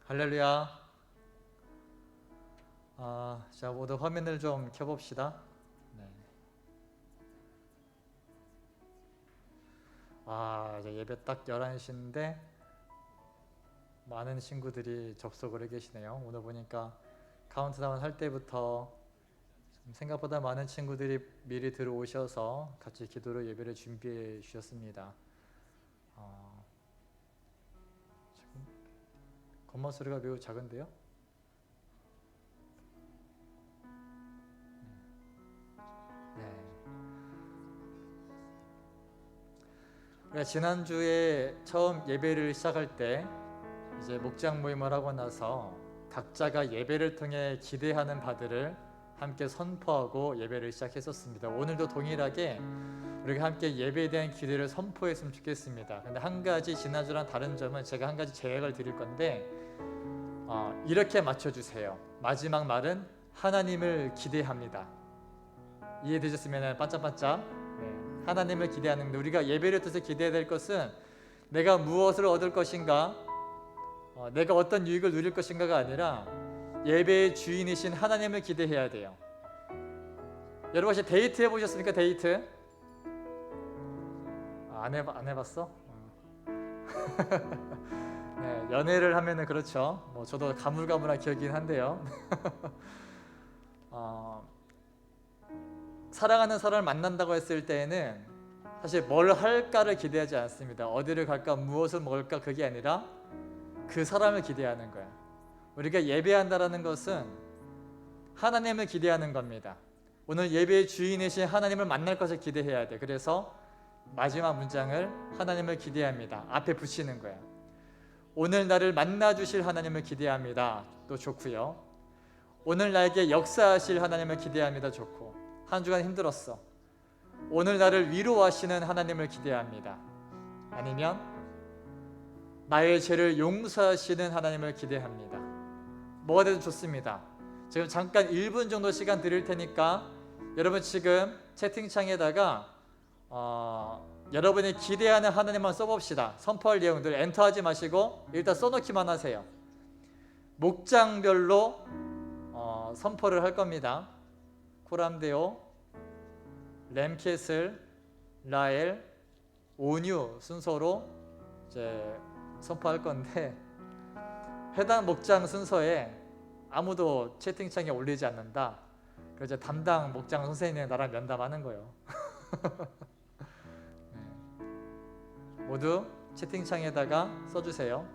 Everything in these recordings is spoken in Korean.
할렐루야. 자, 모두 화면을 좀 켜봅시다. 네. 이제 예배 딱 11시인데 많은 친구들이 접속을 해 계시네요. 오늘 보니까 카운트다운 할 때부터 생각보다 많은 친구들이 미리 들어오셔서 같이 기도로 예배를 준비해 주셨습니다. 지금 건물 소리가 매우 작은데요? 네. 지난주에 처음 예배를 시작할 때 이제 목장 모임을 하고 나서 각자가 예배를 통해 기대하는 바들을 함께 선포하고 예배를 시작했었습니다. 오늘도 동일하게 우리가 함께 예배에 대한 기대를 선포했으면 좋겠습니다. 근데 한 가지 지난주랑 다른 점은 제가 한 가지 제약을 드릴 건데 이렇게 맞춰주세요. 마지막 말은 하나님을 기대합니다. 이해되셨으면 반짝반짝. 네. 하나님을 기대하는, 우리가 예배를 통해서 기대해야 될 것은 내가 무엇을 얻을 것인가, 내가 어떤 유익을 누릴 것인가가 아니라 예배의 주인이신 하나님을 기대해야 돼요. 여러분 혹시 데이트 해보셨습니까? 데이트? 안 해봤어? 네, 연애를 하면은 그렇죠. 저도 가물가물한 기억이긴 한데요. 사랑하는 사람을 만난다고 했을 때에는 사실 뭘 할까를 기대하지 않습니다. 어디를 갈까, 무엇을 먹을까, 그게 아니라 그 사람을 기대하는 거야. 우리가 예배한다라는 것은 하나님을 기대하는 겁니다. 오늘 예배의 주인이신 하나님을 만날 것을 기대해야 돼. 그래서 마지막 문장을 하나님을 기대합니다. 앞에 붙이는 거야. 오늘 나를 만나 주실 하나님을 기대합니다. 또 좋고요. 오늘 나에게 역사하실 하나님을 기대합니다. 좋고. 한 주간 힘들었어. 오늘 나를 위로하시는 하나님을 기대합니다. 아니면 나의 죄를 용서하시는 하나님을 기대합니다. 뭐가 돼도 좋습니다. 지금 잠깐 1분 정도 시간 드릴 테니까 여러분 지금 채팅창에다가 여러분이 기대하는 하나님만 써봅시다. 선포할 내용들 엔터하지 마시고 일단 써놓기만 하세요. 목장별로 선포를 할 겁니다. 코람데오, 램캐슬, 라엘, 오뉴 순서로 이제 선포할 건데, 해당 목장 순서에 아무도 채팅창에 올리지 않는다. 그래서 담당 목장 선생님이 나랑 면담하는 거예요. 네. 모두 채팅창에다가 써주세요.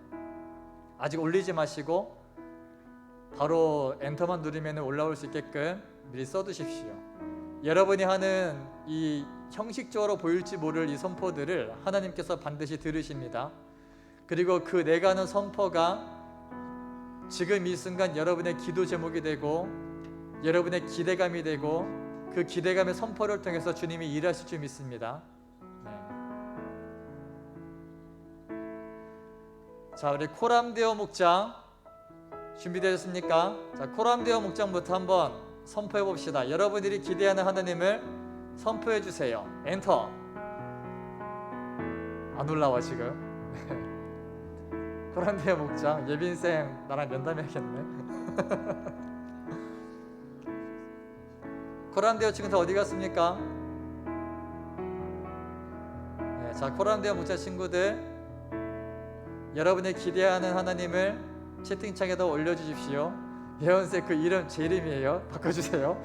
아직 올리지 마시고 바로 엔터만 누르면 올라올 수 있게끔 미리 써두십시오. 여러분이 하는 이 형식적으로 보일지 모를 이 선포들을 하나님께서 반드시 들으십니다. 그리고 그 내가 하는 선포가 지금 이 순간 여러분의 기도 제목이 되고 여러분의 기대감이 되고 그 기대감의 선포를 통해서 주님이 일하실 줄 믿습니다. 네. 자, 우리 코람데오 목장 준비되셨습니까? 자, 코람데오 목장부터 한번 선포해 봅시다. 여러분들이 기대하는 하나님을 선포해 주세요. 엔터. 안 올라와 지금. 코람데오 목장 예빈쌤 나랑 면담해야겠네. 코람데오 친구 다 어디 갔습니까? 네, 자, 코람데오 목장 친구들 여러분이 기대하는 하나님을 채팅창에다 올려주십시오. 예원쌤 그 이름 제 이름이에요. 바꿔주세요.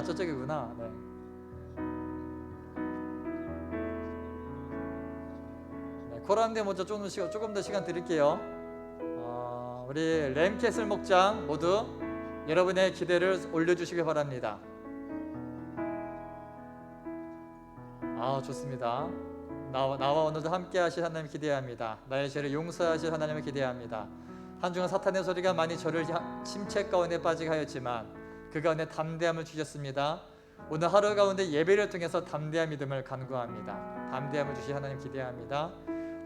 저쪽이구나. 네. 코람데오 목장 조금 더 시간 드릴게요. 우리 램캐슬 목장 모두 여러분의 기대를 올려주시기 바랍니다. 좋습니다. 나와 오늘도 함께 하실 하나님 기대합니다. 나의 죄를 용서하실 하나님을 기대합니다. 한 주간 사탄의 소리가 많이 저를 침체 가운데 빠지게 하였지만 그 가운데 담대함을 주셨습니다. 오늘 하루 가운데 예배를 통해서 담대한 믿음을 간구합니다. 담대함을 주실 하나님 기대합니다.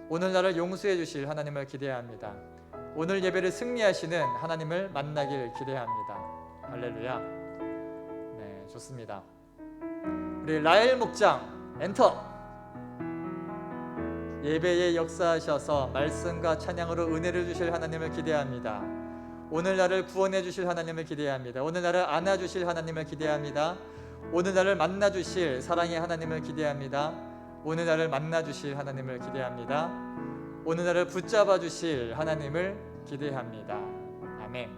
오늘 나를 용서해 주실 하나님을 기대합니다. 오늘 예배를 승리하시는 하나님을 만나길 기대합니다. 할렐루야. 네, 좋습니다. 우리 라엘 목장 엔터. 예배에 역사하셔서 말씀과 찬양으로 은혜를 주실 하나님을 기대합니다. 오늘 나를 구원해 주실 하나님을 기대합니다. 오늘 나를 안아 주실 하나님을 기대합니다. 오늘 나를 만나 주실 사랑의 하나님을 기대합니다. 오늘 나를 만나 주실 하나님을 기대합니다. 오늘 나를 붙잡아 주실 하나님을 기대합니다. 아멘.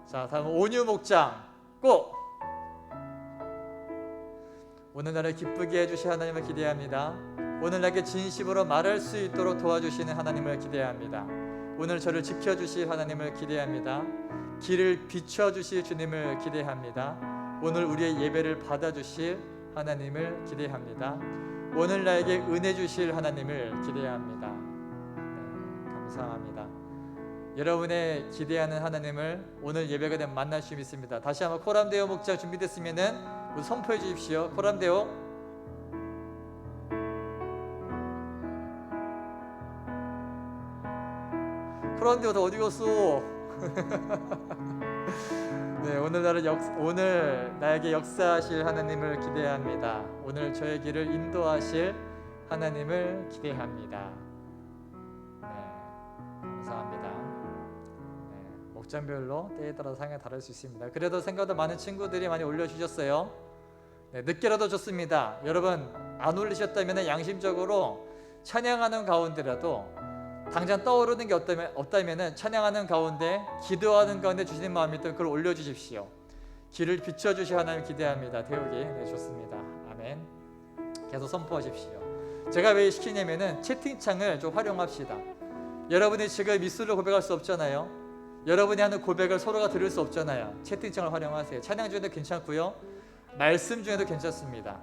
자, 다음 온유 목장 꼭 오늘 나를 기쁘게 해주실 하나님을 기대합니다. 오늘 나에게 진심으로 말할 수 있도록 도와주시는 하나님을 기대합니다. 오늘 저를 지켜주실 하나님을 기대합니다. 길을 비춰주실 주님을 기대합니다. 오늘 우리의 예배를 받아주실 하나님을 기대합니다. 오늘 나에게 은혜 주실 하나님을 기대합니다. 네, 감사합니다. 여러분의 기대하는 하나님을 오늘 예배가 되면 만날 수 있습니다. 다시 한번 코람데오 목장 준비됐으면은 선포해 주십시오. 코람데오. 코람데오 다 어디 갔어? 네, 오늘 나에게 역사하실 하나님을 기대합니다. 오늘 저의 길을 인도하실 하나님을 기대합니다. 네, 감사합니다. 목장별로 때에 따라 상황이 다를 수 있습니다. 그래도 생각보다 많은 친구들이 많이 올려주셨어요. 네, 늦게라도 좋습니다. 여러분 안 올리셨다면 양심적으로 찬양하는 가운데라도 당장 떠오르는 게 없다면 찬양하는 가운데 기도하는 가운데 주시는 마음이 있다면 그걸 올려주십시오. 길을 비춰주시 하나님 기대합니다. 태우기. 네, 좋습니다. 아멘. 계속 선포하십시오. 제가 왜 시키냐면은 채팅창을 좀 활용합시다. 여러분이 지금 미술로 고백할 수 없잖아요. 여러분이 하는 고백을 서로가 들을 수 없잖아요. 채팅창을 활용하세요. 찬양 중에도 괜찮고요, 말씀 중에도 괜찮습니다.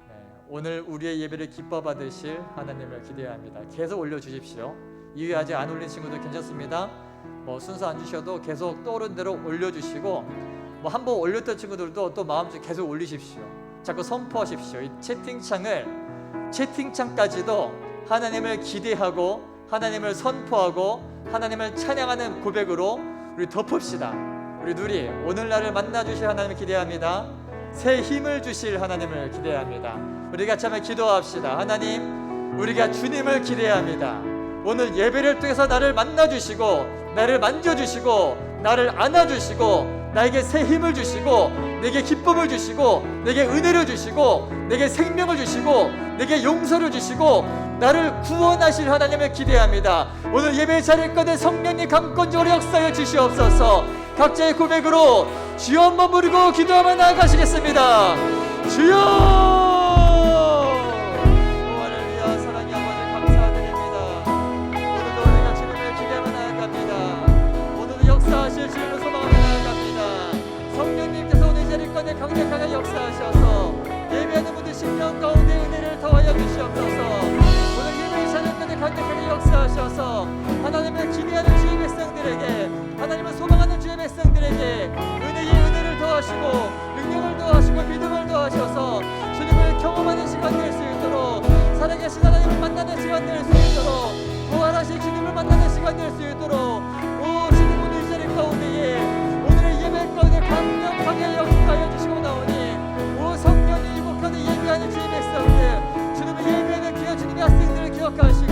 네, 오늘 우리의 예배를 기뻐 받으실 하나님을 기대합니다. 계속 올려주십시오. 이후에 아직 안 올린 친구들 괜찮습니다. 순서 안 주셔도 계속 떠오른 대로 올려주시고, 한 번 올렸던 친구들도 또 마음속에 계속 올리십시오. 자꾸 선포하십시오. 이 채팅창까지도 하나님을 기대하고 하나님을 선포하고 하나님을 찬양하는 고백으로 우리 덮읍시다. 우리 누리 오늘 나를 만나 주실 하나님을 기대합니다. 새 힘을 주실 하나님을 기대합니다. 우리 같이 한번 기도합시다. 하나님, 우리가 주님을 기대합니다. 오늘 예배를 통해서 나를 만나 주시고 나를 만져 주시고 나를 안아 주시고 나에게 새 힘을 주시고 내게 기쁨을 주시고 내게 은혜를 주시고 내게 생명을 주시고 내게 용서를 주시고 나를 구원하실 하나님을 기대합니다. 오늘 예배 자리에 꺼내 성령님 강권적으로 역사해 주시옵소서. 각자의 고백으로 주여 한번 부르고 기도하며 나아가시겠습니다. 주여! 할렐루야. 사랑의 아버지 감사드립니다. 오늘도 우리가 주님을 기대하며 나아갑니다. 오늘도 역사하실 주님을 소망하며 나아갑니다. 성령님께서 오늘 자리에 꺼내 강력하게 역사하셔서 예배하는 분들 심령 가운데 은혜를 더하여 주시옵소서. 강력하게 역사하셔서 하나님을 기대하는 주의 백성들에게, 하나님을 소망하는 주의 백성들에게 은혜를 더하시고 능력을 더하시고 믿음을 더하셔서 주님을 경험하는 시간 될 수 있도록, 살아계신 하나님을 만나는 시간 될 수 있도록, 부활하신 주님을 만나는 시간 될 수 있도록, 오 주님 오늘 이 자리 가운데에 오늘의 예배 가운데 강력하게 역사하여 주시고 나오니, 오 성령이 이곳까지 예배하는 주의 백성들, 주님의 예배는 기어 주님의 학생들을 기억하시고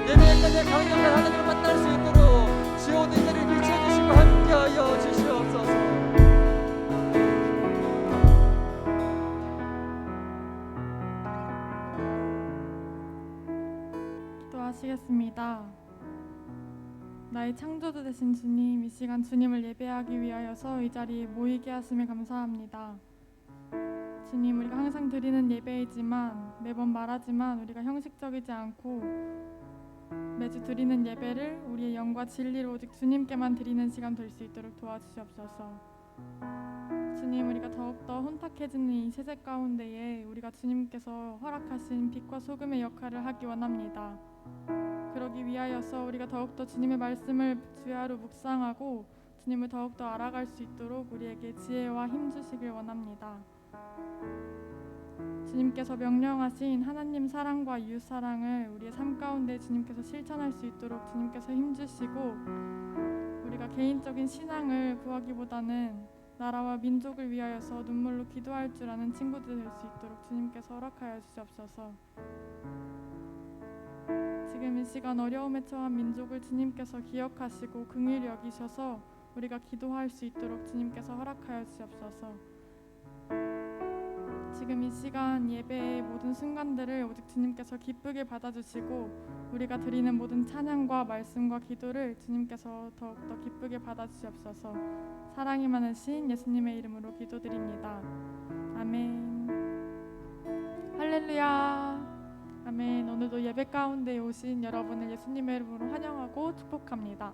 예배까지 강력한 하나님을 만날 수 있도록 주여 오늘 이 자리를 비춰주시고 함께하여 주시옵소서. 기도하시겠습니다. 나의 창조주 되신 주님, 이 시간 주님을 예배하기 위하여서 이 자리에 모이게 하심에 감사합니다. 주님, 우리가 항상 드리는 예배이지만, 매번 말하지만 우리가 형식적이지 않고 매주 드리는 예배를 우리의 영과 진리로 오직 주님께만 드리는 시간 될 수 있도록 도와주시옵소서. 주님, 우리가 더욱더 혼탁해지는 이 세대 가운데에 우리가 주님께서 허락하신 빛과 소금의 역할을 하기 원합니다. 그러기 위하여서 우리가 더욱더 주님의 말씀을 주야로 묵상하고 주님을 더욱더 알아갈 수 있도록 우리에게 지혜와 힘 주시길 원합니다. 주님께서 명령하신 하나님 사랑과 이웃 사랑을 우리의 삶 가운데 주님께서 실천할 수 있도록 주님께서 힘주시고, 우리가 개인적인 신앙을 구하기보다는 나라와 민족을 위하여서 눈물로 기도할 줄 아는 친구들 될 수 있도록 주님께서 허락하여 주시옵소서. 지금 이 시간 어려움에 처한 민족을 주님께서 기억하시고 긍휼히 여기셔서 우리가 기도할 수 있도록 주님께서 허락하여 주옵소서. 지금 이 시간 예배의 모든 순간들을 오직 주님께서 기쁘게 받아주시고 우리가 드리는 모든 찬양과 말씀과 기도를 주님께서 더욱더 기쁘게 받아주시옵소서. 사랑이 많으신 예수님의 이름으로 기도드립니다. 아멘. 할렐루야. 아멘. 오늘도 예배 가운데 오신 여러분을 예수님의 이름으로 환영하고 축복합니다.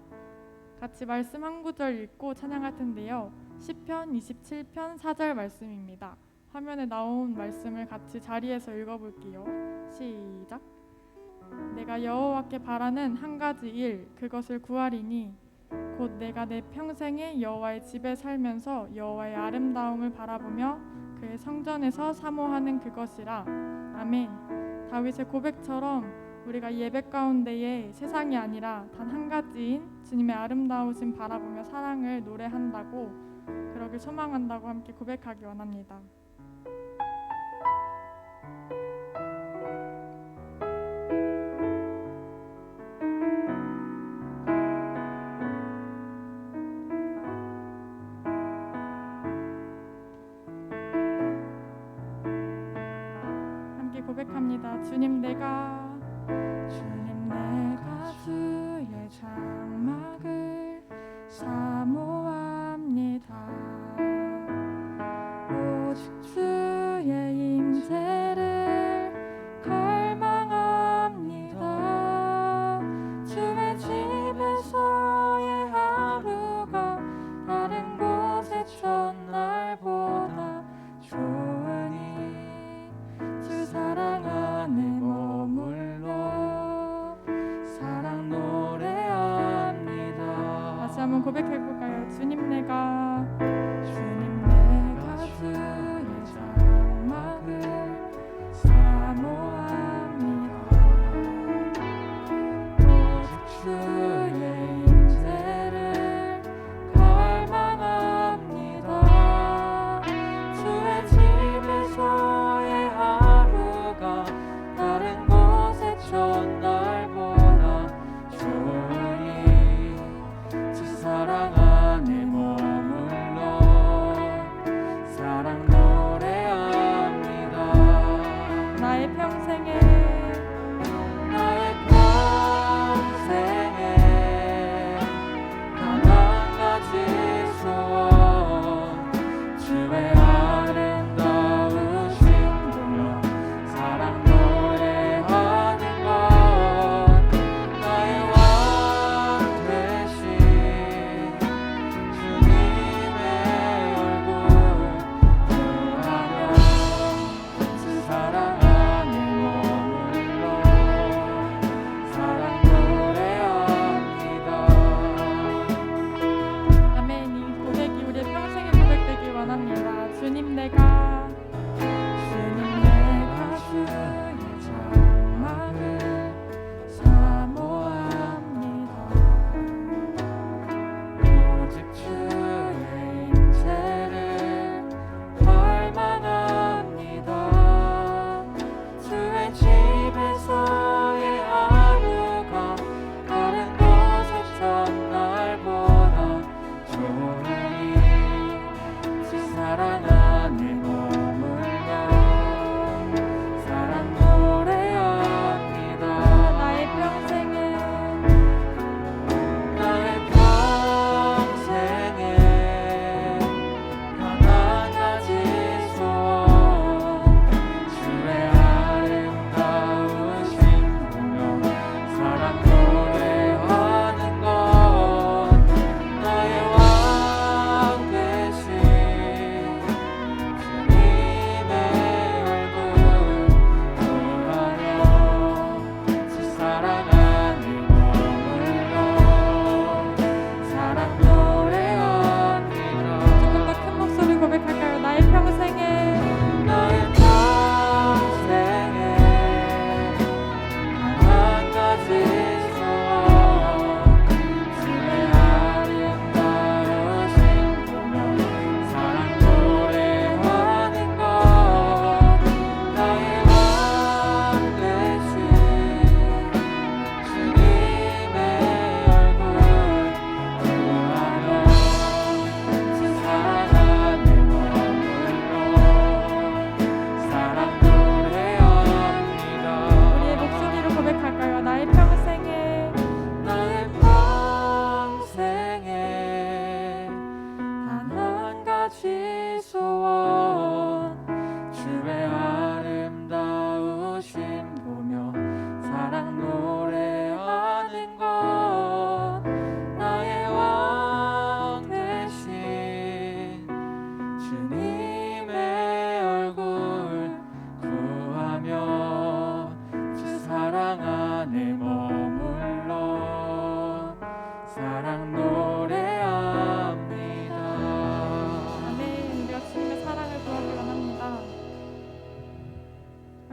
같이 말씀 한 구절 읽고 찬양할 텐데요. 시편 27편 4절 말씀입니다. 화면에 나온 말씀을 같이 자리에서 읽어볼게요. 시작. 내가 여호와께 바라는 한 가지 일 그것을 구하리니 곧 내가 내 평생에 여호와의 집에 살면서 여호와의 아름다움을 바라보며 그의 성전에서 사모하는 그것이라. 아멘. 다윗의 고백처럼 우리가 예배 가운데에 세상이 아니라 단 한 가지인 주님의 아름다우신 바라보며 사랑을 노래한다고 그러길 소망한다고 함께 고백하기 원합니다. 함께 고백합니다. 주님 내가 주의 장막을 사모합니다. 오직 주의 임재를 갈망합니다. 주의 집에서의 하루가 다른 곳의 첫날보다 좋으니 주 사랑 안에 머물러 사랑 노래합니다. 다시 한번 고백해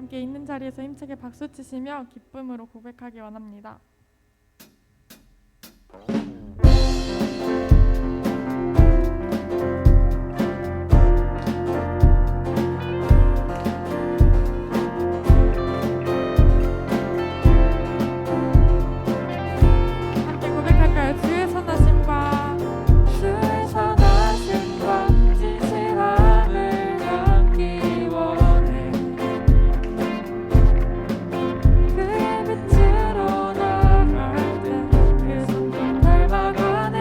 함께 있는 자리에서 힘차게 박수치시며 기쁨으로 고백하기 원합니다. 함께 고백할까요? 주의 선하심과 주의 선하심과 진실함을 담기 원해. 그의 빛으로 나갈 때 그 손도 닮아가네.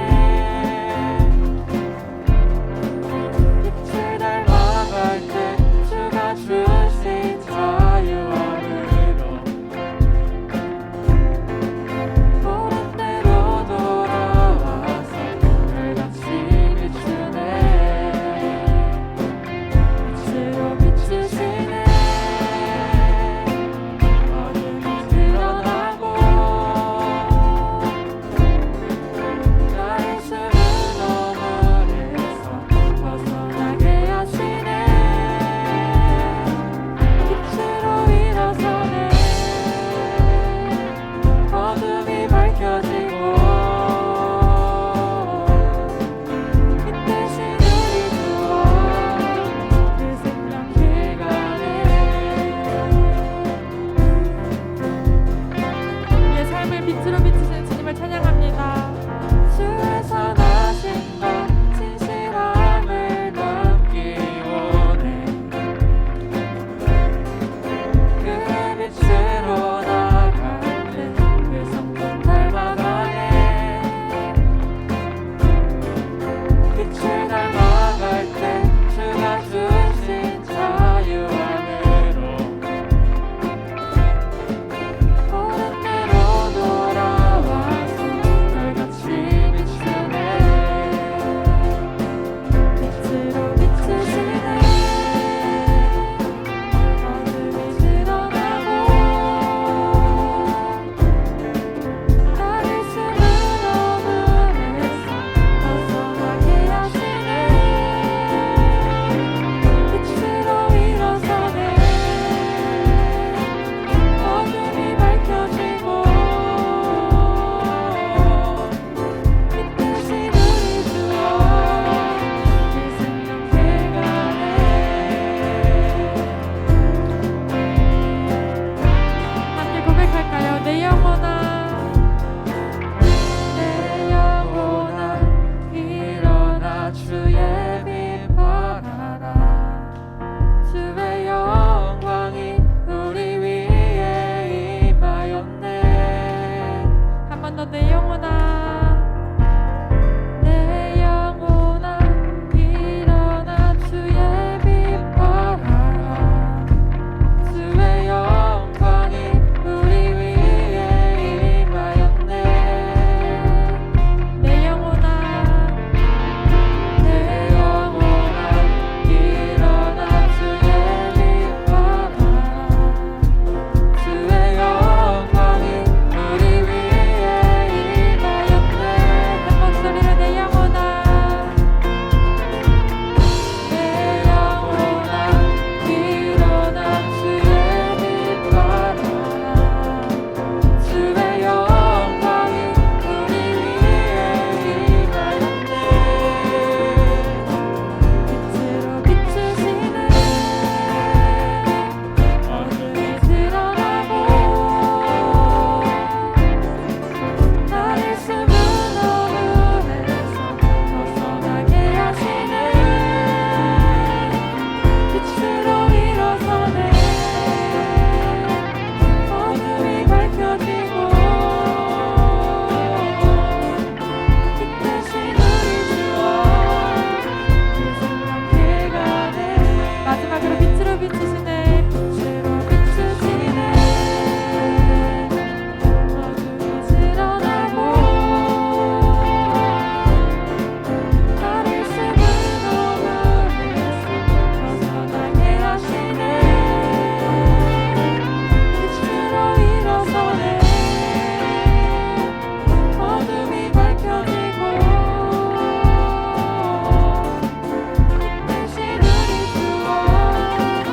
빛을 닮아갈 때 주가 주신 자유함으로 옳은 대로 돌아와서 별같이 비추네. 빛으로 비추시네. 어둠이 드러나고 나의 숨은 어둠에서 벗어나게 하시네. 빛으로 일어서네. 어둠이 밝혀지고 빛 대신 우리 주와 그 생명 길 가네. 우리의 삶을 빛으로 비추시는 주님을 찬양합니다. 주의 선하심과 진실함을 담기 원해. 그의 빛으로 나갈 때 그 성품 닮아가네. 빛을 닮아갈 때 주가 주신 자유함으로 옳은 대로 돌아와서 별같이 비추네. 빛으로 비추시네. 어둠이 드러나고 나를 숨은 어둠에서 벗어나게 하시네. 빛으로 일어서네. 어둠이 밝혀지고 빛 대신 우리 주와 그 생명 길 가네. 함께 고백할까요? 내 영혼아 일어나 주의 빛 발하라. 주의 영광이 우리 위에 임하였네. 한 번 더 내 영혼아 내 영혼아 일어나 주의 빛 발하라. 주의 영광이 우리 위에 임하였네. 내 영혼아 내 영혼아 일어나 주의 빛 발하라. 주의 영광이 우리 위에 임하였네. 한 목소리로 내 영혼아 내 영혼아 일어나 주의 빛 발하라. 주의 영광이 우리 위에 임하였네. 빛으로 비추시네. 어둠이 드러나고 나를 숨은 어둠에서 벗어나게 하시네. 빛으로 일어서네. 어둠이 밝혀지고 빛 대신 우리 주와 그 생명 길 가네. 마지막으로 빛으로 비추시네. 빛으로 비추시네. 어둠이 드러나고 나를 숨은 어둠에서 벗어나게 하시네. 빛으로 일어서네. 어둠이 밝혀지고 빛 대신 우리 주와 그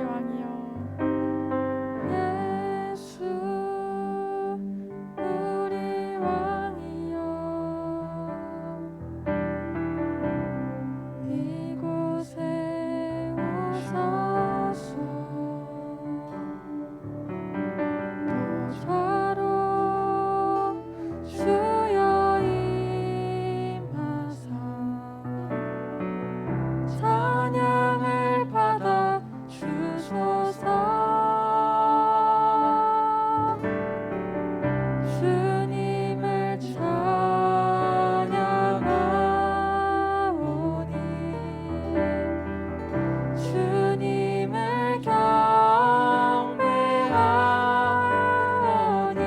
왕이여. 예수 우리 왕이여 이곳에 오셔서 보좌로 주여 임하사 찬양을 받아 주소서. 주님을 찬양하오니 주님을 경배하오니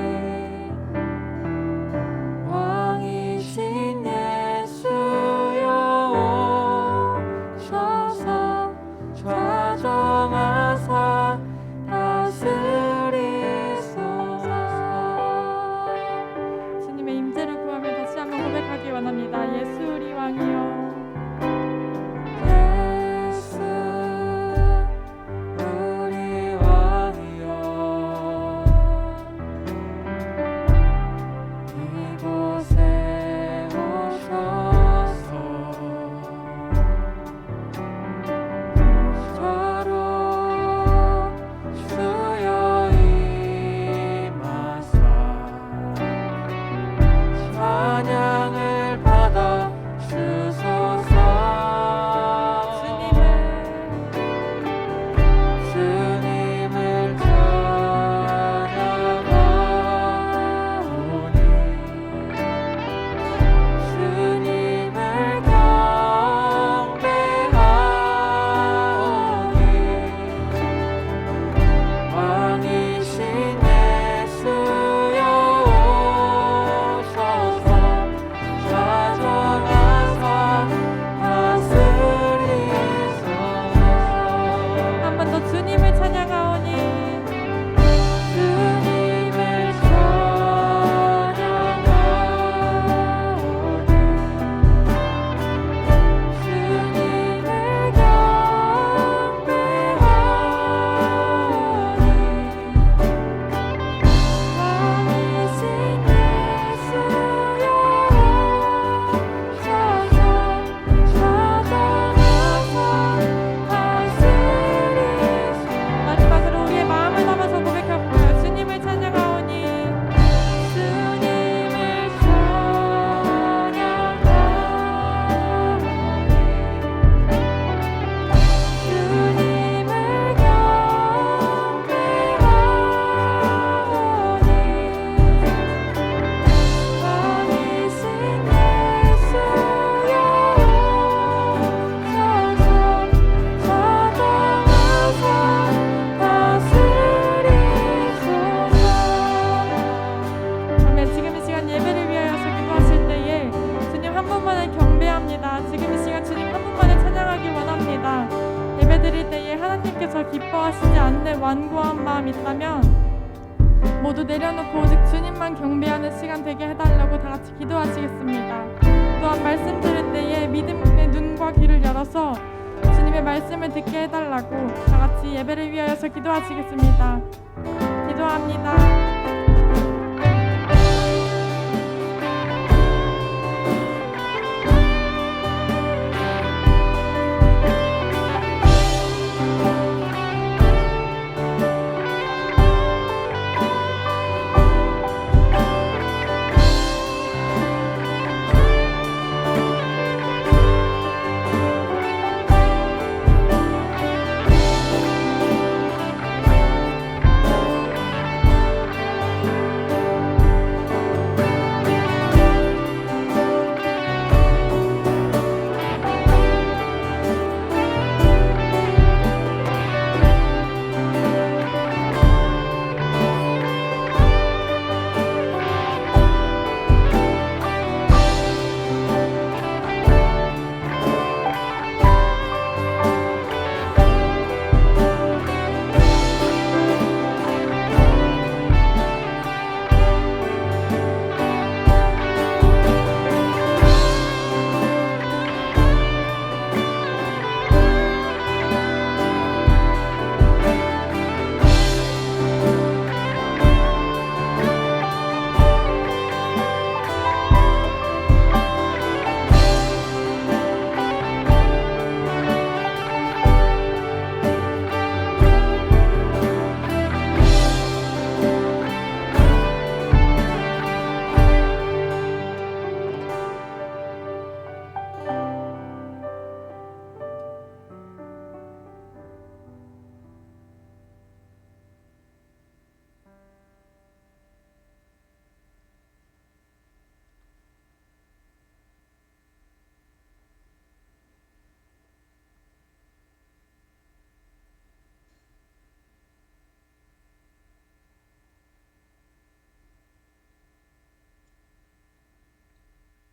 왕이신 예수여 오셔서 좌정하사 다스리소서. 주님의 임재를 구하며 다시 한번 고백하기 원합니다. 예수 우리 왕이여. 예수 우리 왕이여 이곳에 오셔서 보좌로 주여 임하사 찬양을 받아 주소서. 주님을 찬양하오니 주님을 경배하오니 왕이신 예수여 오셔서 좌정하사 다스리소서. 한 번 더 주님을 찬양하오니 주님을 찬양하오니 주님을 경배하오니 왕이신 예수여 오셔서 좌정하사 다스리소서. 마지막으로 우리의 마음을 담아서 고백할까요? 주님을 찬양하오니 주님을 찬양하오니 주님을 경배하오니 왕이신 예수여 오셔서 좌정하사 다스리소서. 아멘. 지금 이 시간 예배를 위하여서 기도하실 때에 주님 한 분만을 경배합니다. 지금 이 시간 주님 한 분만을 찬양하기 원합니다. 예배 드릴 때에 하나님께서 기뻐하시지 않는 완고한 마음 있다면 모두 내려놓고 오직 주님만 경배하는 시간 되게 해달라고 다 같이 기도하시겠습니다. 또한 말씀 들을 때에 믿음의 눈과 귀를 열어서 주님의 말씀을 듣게 해달라고 다 같이 예배를 위하여서 기도하시겠습니다. 기도합니다.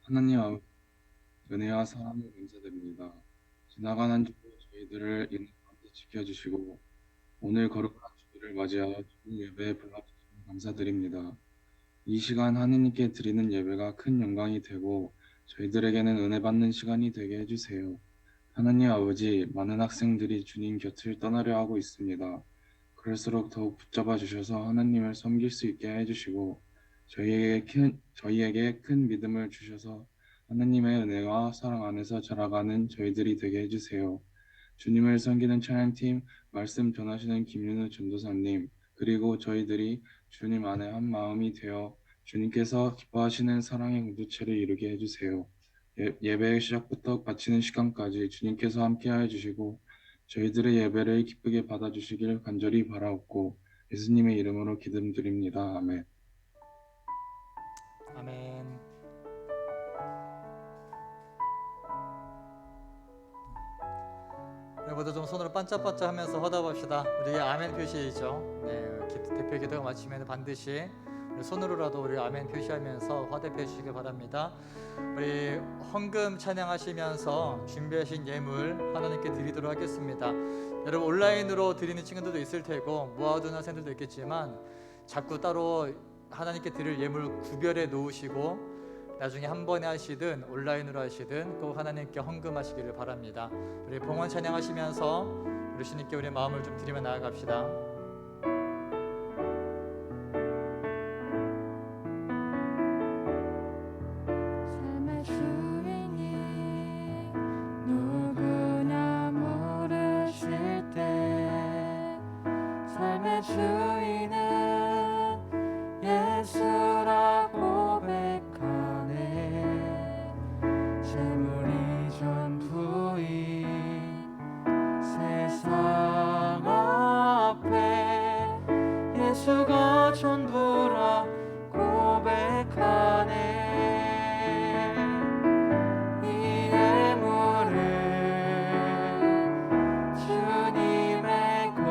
하나님 아버지, 은혜와 사랑을 감사드립니다. 지나간 한 주도 저희들을 인내 가운데 지켜주시고 오늘 거룩한 주일을 맞이하여 좋은 예배에 불러주시니 감사드립니다. 이 시간 하느님께 드리는 예배가 큰 영광이 되고 저희들에게는 은혜 받는 시간이 되게 해주세요. 하나님 아버지, 많은 학생들이 주님 곁을 떠나려 하고 있습니다. 그럴수록 더욱 붙잡아 주셔서 하나님을 섬길 수 있게 해주시고 저희에게 큰 믿음을 주셔서 하나님의 은혜와 사랑 안에서 자라가는 저희들이 되게 해주세요. 주님을 섬기는 찬양팀, 말씀 전하시는 김윤우 전도사님, 그리고 저희들이 주님 안에 한 마음이 되어 주님께서 기뻐하시는 사랑의 공동체를 이루게 해주세요. 예배의 시작부터 마치는 시간까지 주님께서 함께하여 주시고 저희들의 예배를 기쁘게 받아주시기를 간절히 바라옵고 예수님의 이름으로 기도드립니다. 아멘. 아멘. 여러분들 좀 손으로 반짝반짝 하면서 화답합시다. 우리 아멘 표시이죠. 네, 대표 기도가 마치면 반드시 우리 손으로라도 우리 아멘 표시하면서 화답해 주시길 바랍니다. 우리 헌금 찬양하시면서 준비하신 예물 하나님께 드리도록 하겠습니다. 여러분 온라인으로 드리는 친구들도 있을 테고 모아둔 학생들도 있겠지만 자꾸 따로 하나님께 드릴 예물 구별해 놓으시고 나중에 한 번에 하시든 온라인으로 하시든 꼭 하나님께 헌금하시기를 바랍니다. 우리 봉헌 찬양하시면서 우리 주님께 우리 마음을 좀 드리며 나아갑시다. 삶의 주인이 누구냐 물으실 때 삶의 주인은 예수라 고백하네. 재물이 전부인 세상 앞에 예수가 전부라 고백하네. 이 예물은 주님의 것,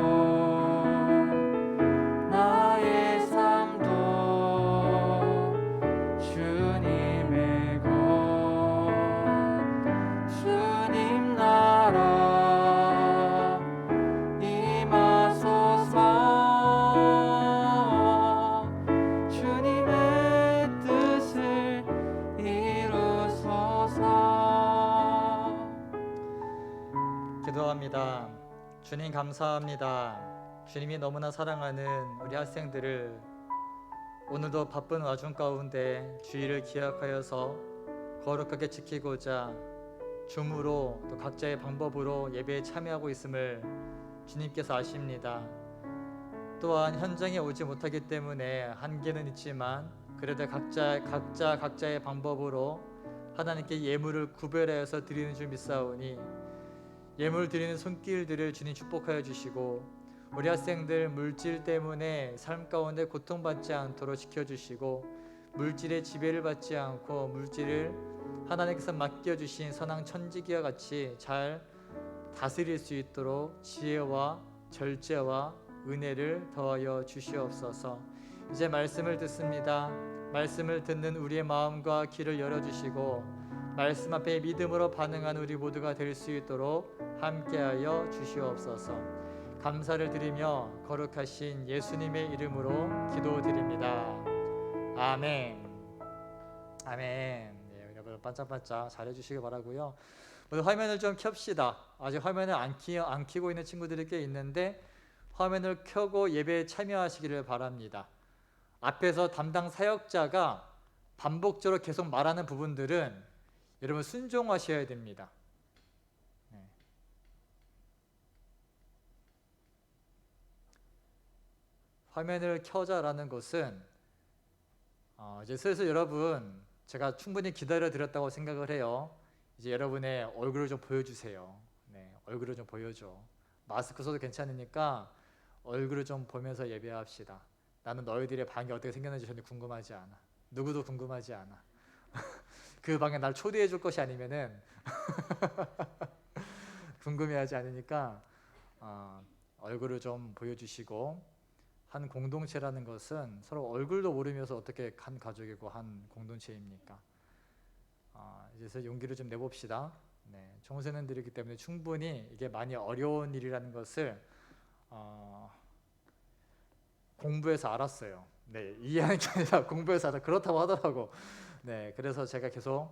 나의 삶도 주님의 것. 주님 나라 임하소서. 주님의 뜻을 이루소서. 기도합니다. 주님 감사합니다. 주님이 너무나 사랑하는 우리 학생들을 오늘도 바쁜 와중 가운데 주의를 기억하여서 거룩하게 지키고자 줌으로 또 각자의 방법으로 예배에 참여하고 있음을 주님께서 아십니다. 또한 현장에 오지 못하기 때문에 한계는 있지만 그래도 각자의 방법으로 하나님께 예물을 구별하여서 드리는 줄 믿사오니 예물 드리는 손길들을 주님 축복하여 주시고 우리 학생들 물질 때문에 삶 가운데 고통받지 않도록 지켜주시고 물질의 지배를 받지 않고 물질을 하나님께서 맡겨주신 선한 천지기와 같이 잘 다스릴 수 있도록 지혜와 절제와 은혜를 더하여 주시옵소서. 이제 말씀을 듣습니다. 말씀을 듣는 우리의 마음과 귀를 열어주시고 말씀 앞에 믿음으로 반응하는 우리 모두가 될 수 있도록 함께하여 주시옵소서. 감사를 드리며 거룩하신 예수님의 이름으로 기도드립니다. 아멘. 아멘. 네, 여러분 반짝반짝 잘해주시기 바라고요. 오늘 화면을 좀 켭시다. 아직 화면을 안 켜고 있는 친구들이 꽤 있는데 화면을 켜고 예배에 참여하시기를 바랍니다. 앞에서 담당 사역자가 반복적으로 계속 말하는 부분들은 여러분 순종하셔야 됩니다. 네. 화면을 켜자라는 것은 이제 슬슬 여러분 제가 충분히 기다려 드렸다고 생각을 해요. 이제 여러분의 얼굴을 좀 보여주세요. 네, 얼굴을 좀 보여줘. 마스크 써도 괜찮으니까 얼굴을 좀 보면서 예배합시다. 나는 너희들의 방이 어떻게 생겼는지 전혀 궁금하지 않아. 누구도 궁금하지 않아. 그 방에 날 초대해 줄 것이 아니면은 궁금해하지 않으니까 얼굴을 좀 보여주시고 한 공동체라는 것은 서로 얼굴도 모르면서 어떻게 한 가족이고 한 공동체입니까? 이제서 용기를 좀 내봅시다. 네, 청소년들이기 때문에 충분히 이게 많이 어려운 일이라는 것을 공부해서 알았어요. 네, 이해하는 게 아니라 공부해서 알아. 그렇다고 하더라고. 네, 그래서 제가 계속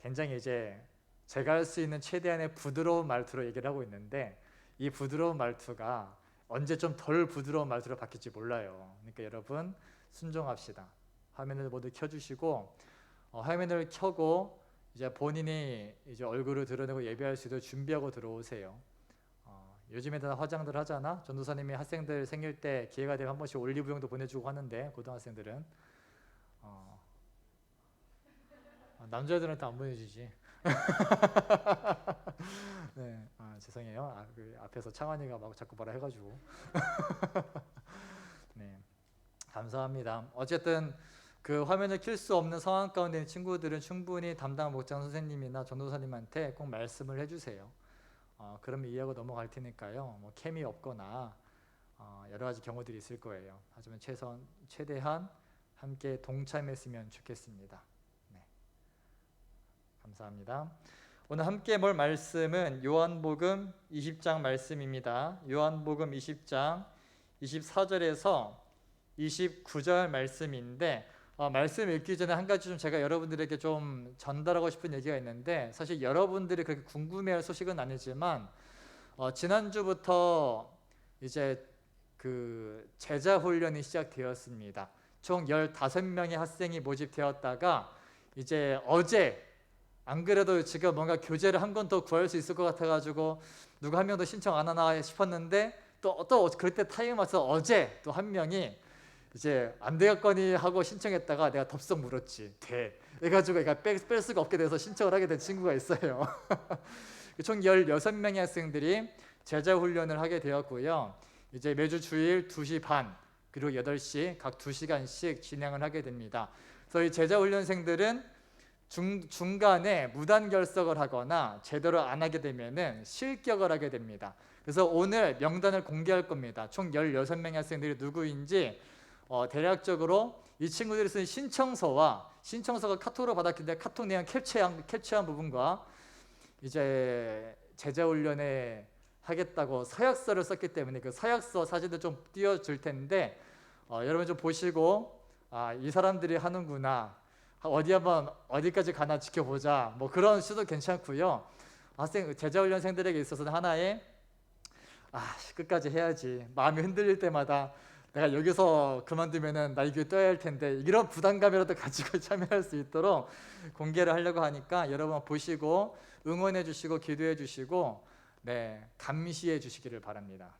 굉장히 이제 제가 할 수 있는 최대한의 부드러운 말투로 얘기를 하고 있는데 이 부드러운 말투가 언제 좀 덜 부드러운 말투로 바뀔지 몰라요. 그러니까 여러분 순종합시다. 화면을 모두 켜주시고 화면을 켜고 이제 본인이 이제 얼굴을 드러내고 예배할 수 있도록 준비하고 들어오세요. 요즘에 다 화장들 하잖아. 전도사님이 학생들 생일 때 기회가 되면 한 번씩 올리브영도 보내주고 하는데 고등학생들은 남자애들한테 안 보내주지. 네, 죄송해요. 그 앞에서 창환이가 막 자꾸 뭐라 해가지고. 네, 감사합니다. 어쨌든 그 화면을 킬 수 없는 상황 가운데 있는 친구들은 충분히 담당 목장 선생님이나 전도사님한테 꼭 말씀을 해주세요. 그러면 이해하고 넘어갈 테니까요. 뭐 캠이 없거나 여러 가지 경우들이 있을 거예요. 하지만 최대한 함께 동참했으면 좋겠습니다. 네, 감사합니다. 오늘 함께 볼 말씀은 요한복음 20장 말씀입니다. 요한복음 20장 24절에서 29절 말씀인데 말씀 읽기 전에 한 가지 좀 제가 여러분들에게 좀 전달하고 싶은 얘기가 있는데 사실 여러분들이 그렇게 궁금해할 소식은 아니지만 지난주부터 이제 그 제자 훈련이 시작되었습니다. 총 15명의 학생이 모집되었다가 이제 어제 안 그래도 지금 뭔가 교재를 한 권 더 구할 수 있을 것 같아가지고 누가 한 명 더 신청 안 하나 싶었는데 또 그때 타임 와서 어제 또 한 명이 이제 안 되겠거니 하고 신청했다가 내가 덥석 물었지. 그래가지고 뺄 수가 없게 돼서 신청을 하게 된 친구가 있어요. 총 16명의 학생들이 제자 훈련을 하게 되었고요. 이제 매주 주일 2시 반 그리고 8시 각 2시간씩 진행을 하게 됩니다. 그래서 이 제자 훈련생들은 중간에 무단 결석을 하거나 제대로 안 하게 되면은 실격을 하게 됩니다. 그래서 오늘 명단을 공개할 겁니다. 총 16명의 학생들이 누구인지 대략적으로 이 친구들이 쓴 신청서가 카톡으로 받았기 때문에 카톡 내용 캡처한 부분과 이제 제자훈련에 하겠다고 서약서를 썼기 때문에 그 서약서 사진도 좀 띄워줄 텐데 여러분 좀 보시고 이 사람들이 하는구나, 어디까지 가나 지켜보자, 뭐 그런 수도 괜찮고요. 제자훈련생들에게 있어서는 하나의 끝까지 해야지, 마음이 흔들릴 때마다 내가 여기서 그만두면은 나 이 교회 떠야 할 텐데, 이런 부담감이라도 가지고 참여할 수 있도록 공개를 하려고 하니까 여러분 보시고 응원해 주시고 기도해 주시고 감시해 주시기를 바랍니다.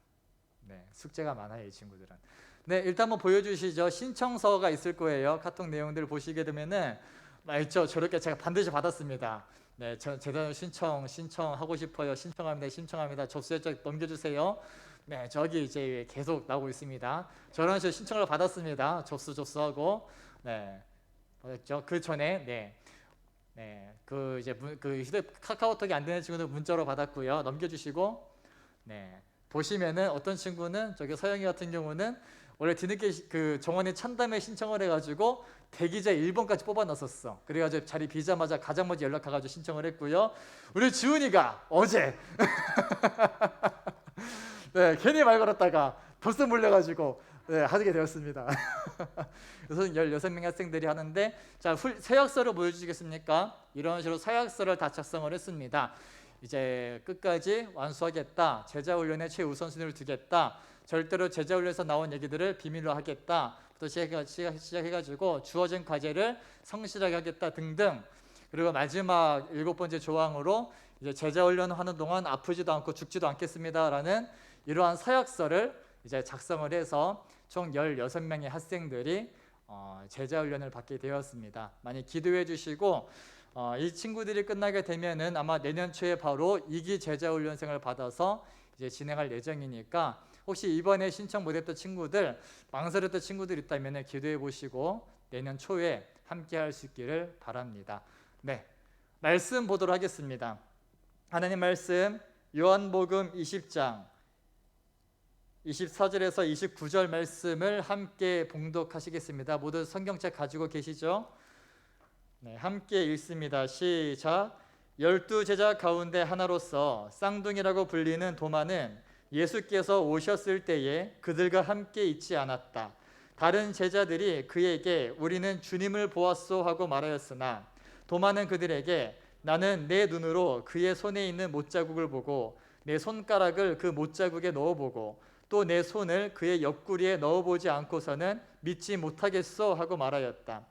숙제가 많아요, 이 친구들은. 일단 한번 보여주시죠. 신청서가 있을 거예요. 카톡 내용들을 보시게 되면은 있죠. 저렇게 제가 반드시 받았습니다. 제대로 신청하고 싶어요. 신청합니다. 접수해 넘겨주세요. 저기 이제 계속 나오고 있습니다. 저런 식으로 신청을 받았습니다. 접수하고 그 전에 그 이제 그 카카오톡이 안 되는 친구들 문자로 받았고요. 넘겨주시고 보시면은 어떤 친구는 저기 서영이 같은 경우는 원래 뒤늦게 그 정원이 찬담에 신청을 해가지고 대기자 1번까지 뽑아놨었어. 그래가지고 자리 비자마자 가장 먼저 연락해가지고 신청을 했고요. 우리 지훈이가 어제 괜히 말 걸었다가 벌써 몰려가지고 하게 되었습니다. 그래서 16명의 학생들이 하는데, 자, 서약서를 보여주시겠습니까? 이런 식으로 서약서를 다 작성을 했습니다. 이제 끝까지 완수하겠다, 제자훈련에 최우선순위를 두겠다, 절대로 제자훈련에서 나온 얘기들을 비밀로 하겠다 부터 시작해가지고 주어진 과제를 성실하게 하겠다 등등. 그리고 마지막 7번째 조항으로 이제 제자훈련 하는 동안 아프지도 않고 죽지도 않겠습니다라는 이러한 서약서를 이제 작성을 해서 총 16명의 학생들이 제자훈련을 받게 되었습니다. 많이 기도해 주시고 이 친구들이 끝나게 되면은 아마 내년 초에 바로 2기 제자훈련생을 받아서 이제 진행할 예정이니까, 혹시 이번에 신청 못했던 친구들, 망설였던 친구들 있다면 기도해 보시고 내년 초에 함께 할 수 있기를 바랍니다. 말씀 보도록 하겠습니다. 하나님 말씀 요한복음 20장 24절에서 29절 말씀을 함께 봉독하시겠습니다. 모두 성경책 가지고 계시죠? 네, 함께 읽습니다. 시작. 12제자 가운데 하나로서 쌍둥이라고 불리는 도마는 예수께서 오셨을 때에 그들과 함께 있지 않았다. 다른 제자들이 그에게 우리는 주님을 보았소 하고 말하였으나 도마는 그들에게 나는 내 눈으로 그의 손에 있는 못자국을 보고 내 손가락을 그 못자국에 넣어보고 또 내 손을 그의 옆구리에 넣어보지 않고서는 믿지 못하겠소 하고 말하였다.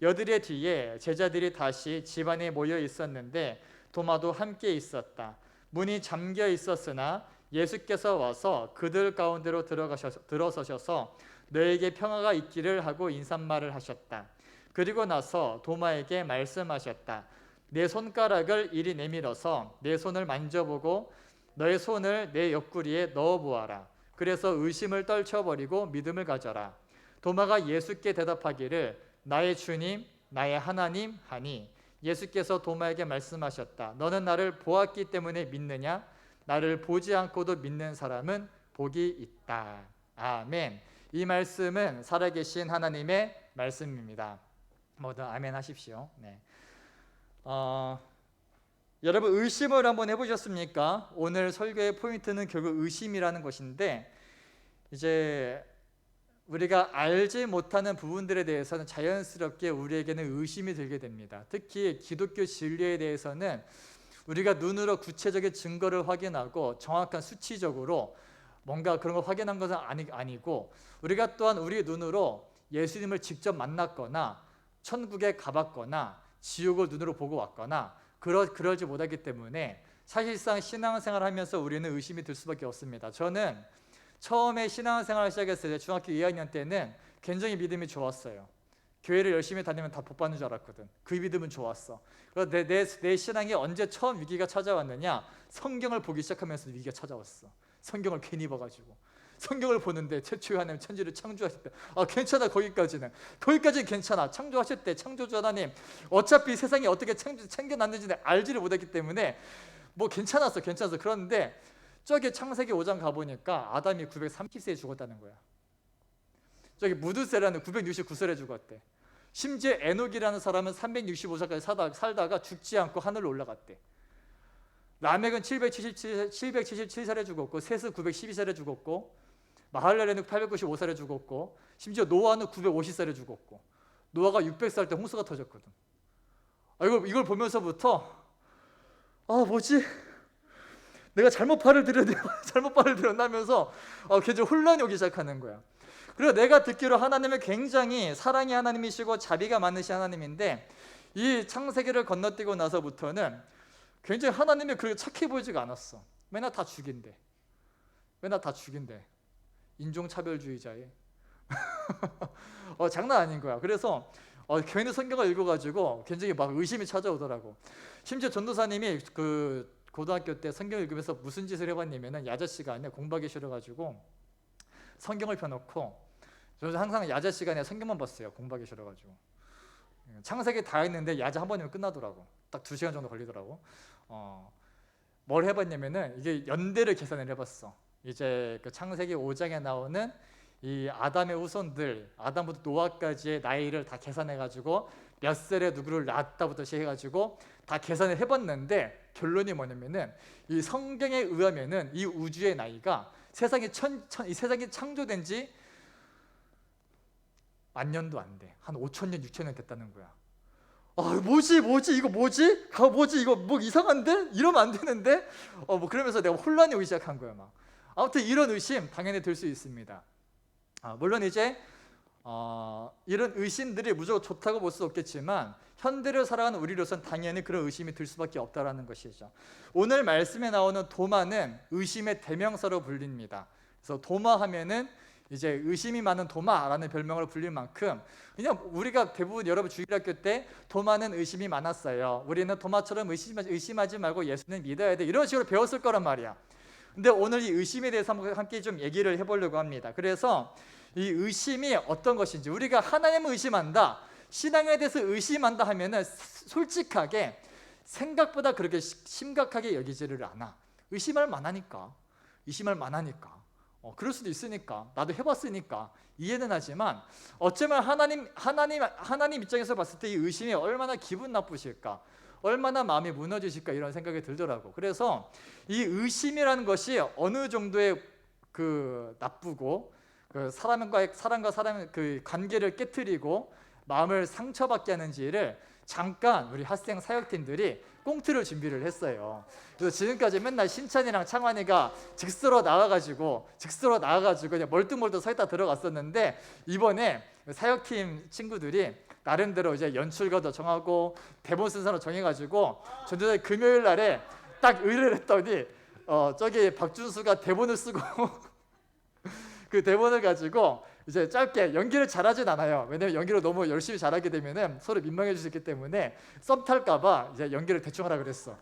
여드레 뒤에 제자들이 다시 집안에 모여 있었는데 도마도 함께 있었다. 문이 잠겨 있었으나 예수께서 와서 그들 가운데로 들어서셔서 너에게 평화가 있기를 하고 인사말을 하셨다. 그리고 나서 도마에게 말씀하셨다. 내 손가락을 이리 내밀어서 내 손을 만져보고 너의 손을 내 옆구리에 넣어보아라. 그래서 의심을 떨쳐버리고 믿음을 가져라. 도마가 예수께 대답하기를 나의 주님, 나의 하나님 하니 예수께서 도마에게 말씀하셨다. 너는 나를 보았기 때문에 믿느냐? 나를 보지 않고도 믿는 사람은 복이 있다. 아멘. 이 말씀은 살아계신 하나님의 말씀입니다. 모두 아멘 하십시오. 네. 여러분 의심을 한번 해보셨습니까? 오늘 설교의 포인트는 결국 의심이라는 것인데 이제 우리가 알지 못하는 부분들에 대해서는 자연스럽게 우리에게는 의심이 들게 됩니다. 특히 기독교 진리에 대해서는 우리가 눈으로 구체적인 증거를 확인하고 정확한 수치적으로 뭔가 그런 걸 확인한 것은 아니고 우리가 또한 우리 눈으로 예수님을 직접 만났거나 천국에 가봤거나 지옥을 눈으로 보고 왔거나 그러지 못하기 때문에 사실상 신앙생활을 하면서 우리는 의심이 들 수밖에 없습니다. 저는 처음에 신앙생활을 시작했을 때 중학교 2학년 때는 굉장히 믿음이 좋았어요. 교회를 열심히 다니면 다 복 받는 줄 알았거든. 그 믿음은 좋았어. 그래서 내 신앙이 언제 처음 위기가 찾아왔느냐? 성경을 보기 시작하면서 위기가 찾아왔어. 성경을 괜히 봐가지고 성경을 보는데 최초의 하나님 천지를 창조하실 때 괜찮아. 거기까지는 괜찮아. 창조하실 때 창조주 하나님 어차피 세상이 어떻게 챙겨놨는지 알지를 못했기 때문에 뭐 괜찮았어. 그런데 저기 창세기 5장 가보니까 아담이 930세에 죽었다는 거야. 저기 무드세라는 969세에 죽었대. 심지어 에녹이라는 사람은 365세까지 살다가 죽지 않고 하늘로 올라갔대. 라멕은 777살에 죽었고 셋은 912살에 죽었고 마할렐레는 895살에 죽었고 심지어 노아는 950살에 죽었고 노아가 600살 때 홍수가 터졌거든. 이걸 보면서부터 뭐지? 내가 잘못 발을 들었나 하면서 굉장히 혼란이 오기 시작하는 거야. 그리고 내가 듣기로 하나님은 굉장히 사랑의 하나님이시고 자비가 많으신 하나님인데 이 창세기를 건너뛰고 나서부터는 굉장히 하나님이 그렇게 착해 보이지가 않았어. 맨날 다 죽인대. 인종차별주의자에 장난 아닌 거야. 그래서 괜히 성경을 읽어가지고 굉장히 막 의심이 찾아오더라고. 심지어 전도사님이 그 고등학교 때 성경 읽으면서 무슨 짓을 해봤냐면은 야자 시간에 공부하기 싫어가지고 성경을 펴놓고 저는 항상 야자 시간에 성경만 봤어요. 공부하기 싫어가지고 창세기 다 했는데 야자 한 번이면 끝나더라고. 딱 2시간 정도 걸리더라고. 뭘 해봤냐면은 이게 연대를 계산을 해봤어. 이제 그 창세기 5장에 나오는 이 아담의 후손들 아담부터 노아까지의 나이를 다 계산해가지고 몇 살에 누구를 낳았다부터 시작해가지고 다 계산을 해봤는데 결론이 뭐냐면은 이 성경에 의하면은 이 우주의 나이가 세상이 창조된 지 10,000년도 안 돼. 한 5,000년, 6,000년 됐다는 거야. 뭐지? 이거 뭐 이상한데? 이러면 안 되는데? 그러면서 내가 혼란이 오기 시작한 거야, 막. 아무튼 이런 의심 당연히 들 수 있습니다. 물론 이제 이런 의심들이 무조건 좋다고 볼 수 없겠지만 현대를 살아가는 우리로서는 당연히 그런 의심이 들 수밖에 없다라는 것이죠. 오늘 말씀에 나오는 도마는 의심의 대명사로 불립니다. 그래서 도마하면은 이제 의심이 많은 도마라는 별명으로 불릴 만큼 그냥 우리가 대부분 여러분 주일학교 때 도마는 의심이 많았어요. 우리는 도마처럼 의심하지 말고 예수는 믿어야 돼. 이런 식으로 배웠을 거란 말이야. 근데 오늘 이 의심에 대해서 함께 좀 얘기를 해보려고 합니다. 그래서 이 의심이 어떤 것인지 우리가 하나님을 의심한다, 신앙에 대해서 의심한다 하면은 솔직하게 생각보다 그렇게 심각하게 여기지를 않아. 의심할 만하니까. 그럴 수도 있으니까 나도 해봤으니까 이해는 하지만 어쩌면 하나님 입장에서 봤을 때 이 의심이 얼마나 기분 나쁘실까, 얼마나 마음이 무너지실까 이런 생각이 들더라고. 그래서 이 의심이라는 것이 어느 정도의 그 나쁘고 그 사람과 사람의 그 관계를 깨트리고 마음을 상처받게 하는지를 잠깐 우리 학생 사역팀들이 꽁트를 준비를 했어요. 그래서 지금까지 맨날 신찬이랑 창환이가 즉서로 나와가지고 그냥 멀뚱멀뚱 서 있다 들어갔었는데 이번에 사역팀 친구들이 나름대로 이제 연출가도 정하고 대본 순서로 정해가지고 전주에 금요일 날에 딱 의뢰를 했더니 저기 박준수가 대본을 쓰고 그 대본을 가지고 이제 짧게 연기를 잘하진 않아요. 왜냐면 연기를 너무 열심히 잘하게 되면은 서로 민망해질 수 있기 때문에 썸 탈까봐 이제 연기를 대충 하라 그랬어.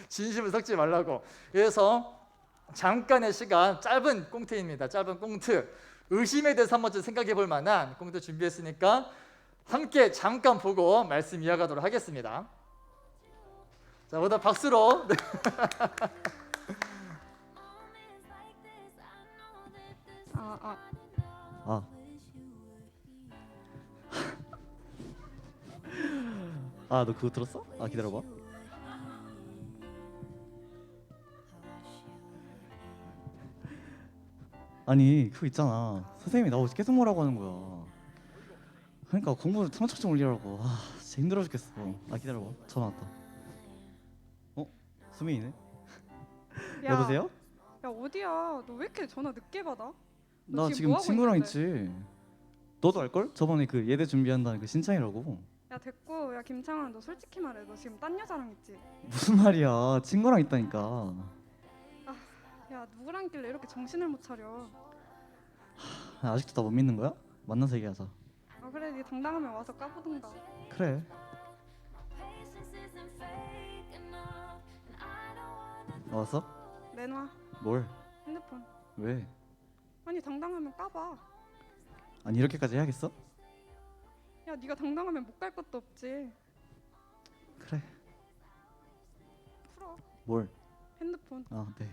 진심을 섞지 말라고. 그래서 잠깐의 시간, 짧은 꽁트입니다. 짧은 꽁트. 의심에 대해서 한번 좀 생각해 볼 만한 꽁트 준비했으니까 함께 잠깐 보고 말씀 이어가도록 하겠습니다. 자, 모두 박수로. 아. 아, 너 그거 들었어? 아, 기다려봐. 아니, 그거 있잖아. 선생님이 나보고 계속 뭐라고 하는 거야. 그러니까 공부 성적 좀 올리라고. 아, 진짜 힘들어 죽겠어. 아, 기다려봐. 전화 왔다. 수민이네? 야, 여보세요? 야 어디야? 너 왜 이렇게 전화 늦게 받아? 나 너 지금 뭐 하고 친구랑 있는데? 있지. 너도 알걸? 저번에 그 예대 준비한다는 그 신창이라고. 야 됐고, 야 김창환, 너 솔직히 말해. 너 지금 딴 여자랑 있지? 무슨 말이야? 친구랑 있다니까. 야 누구랑 있길래 이렇게 정신을 못 차려? 아, 아직도 나 못 믿는 거야? 만나서 얘기하자. 아 그래, 네 당당하면 와서 까보든가. 그래. 왔어? 내놔 뭘? 핸드폰. 왜? 아니 당당하면 까봐. 아니 이렇게까지 해야겠어? 야 네가 당당하면 못 갈 것도 없지. 그래. 풀어 뭘? 핸드폰. 아, 네.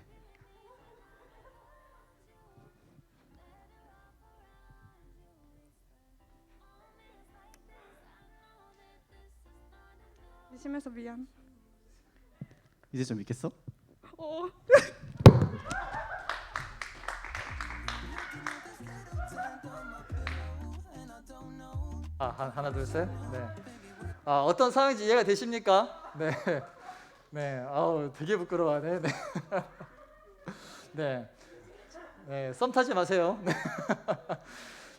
의심해서 미안. 이제 좀 믿겠어? 어. 하나 둘 셋. 네. 어떤 상황인지 이해가 되십니까? 네. 네. 아우 되게 부끄러워하네. 네. 네. 네. 썸 타지 마세요. 네.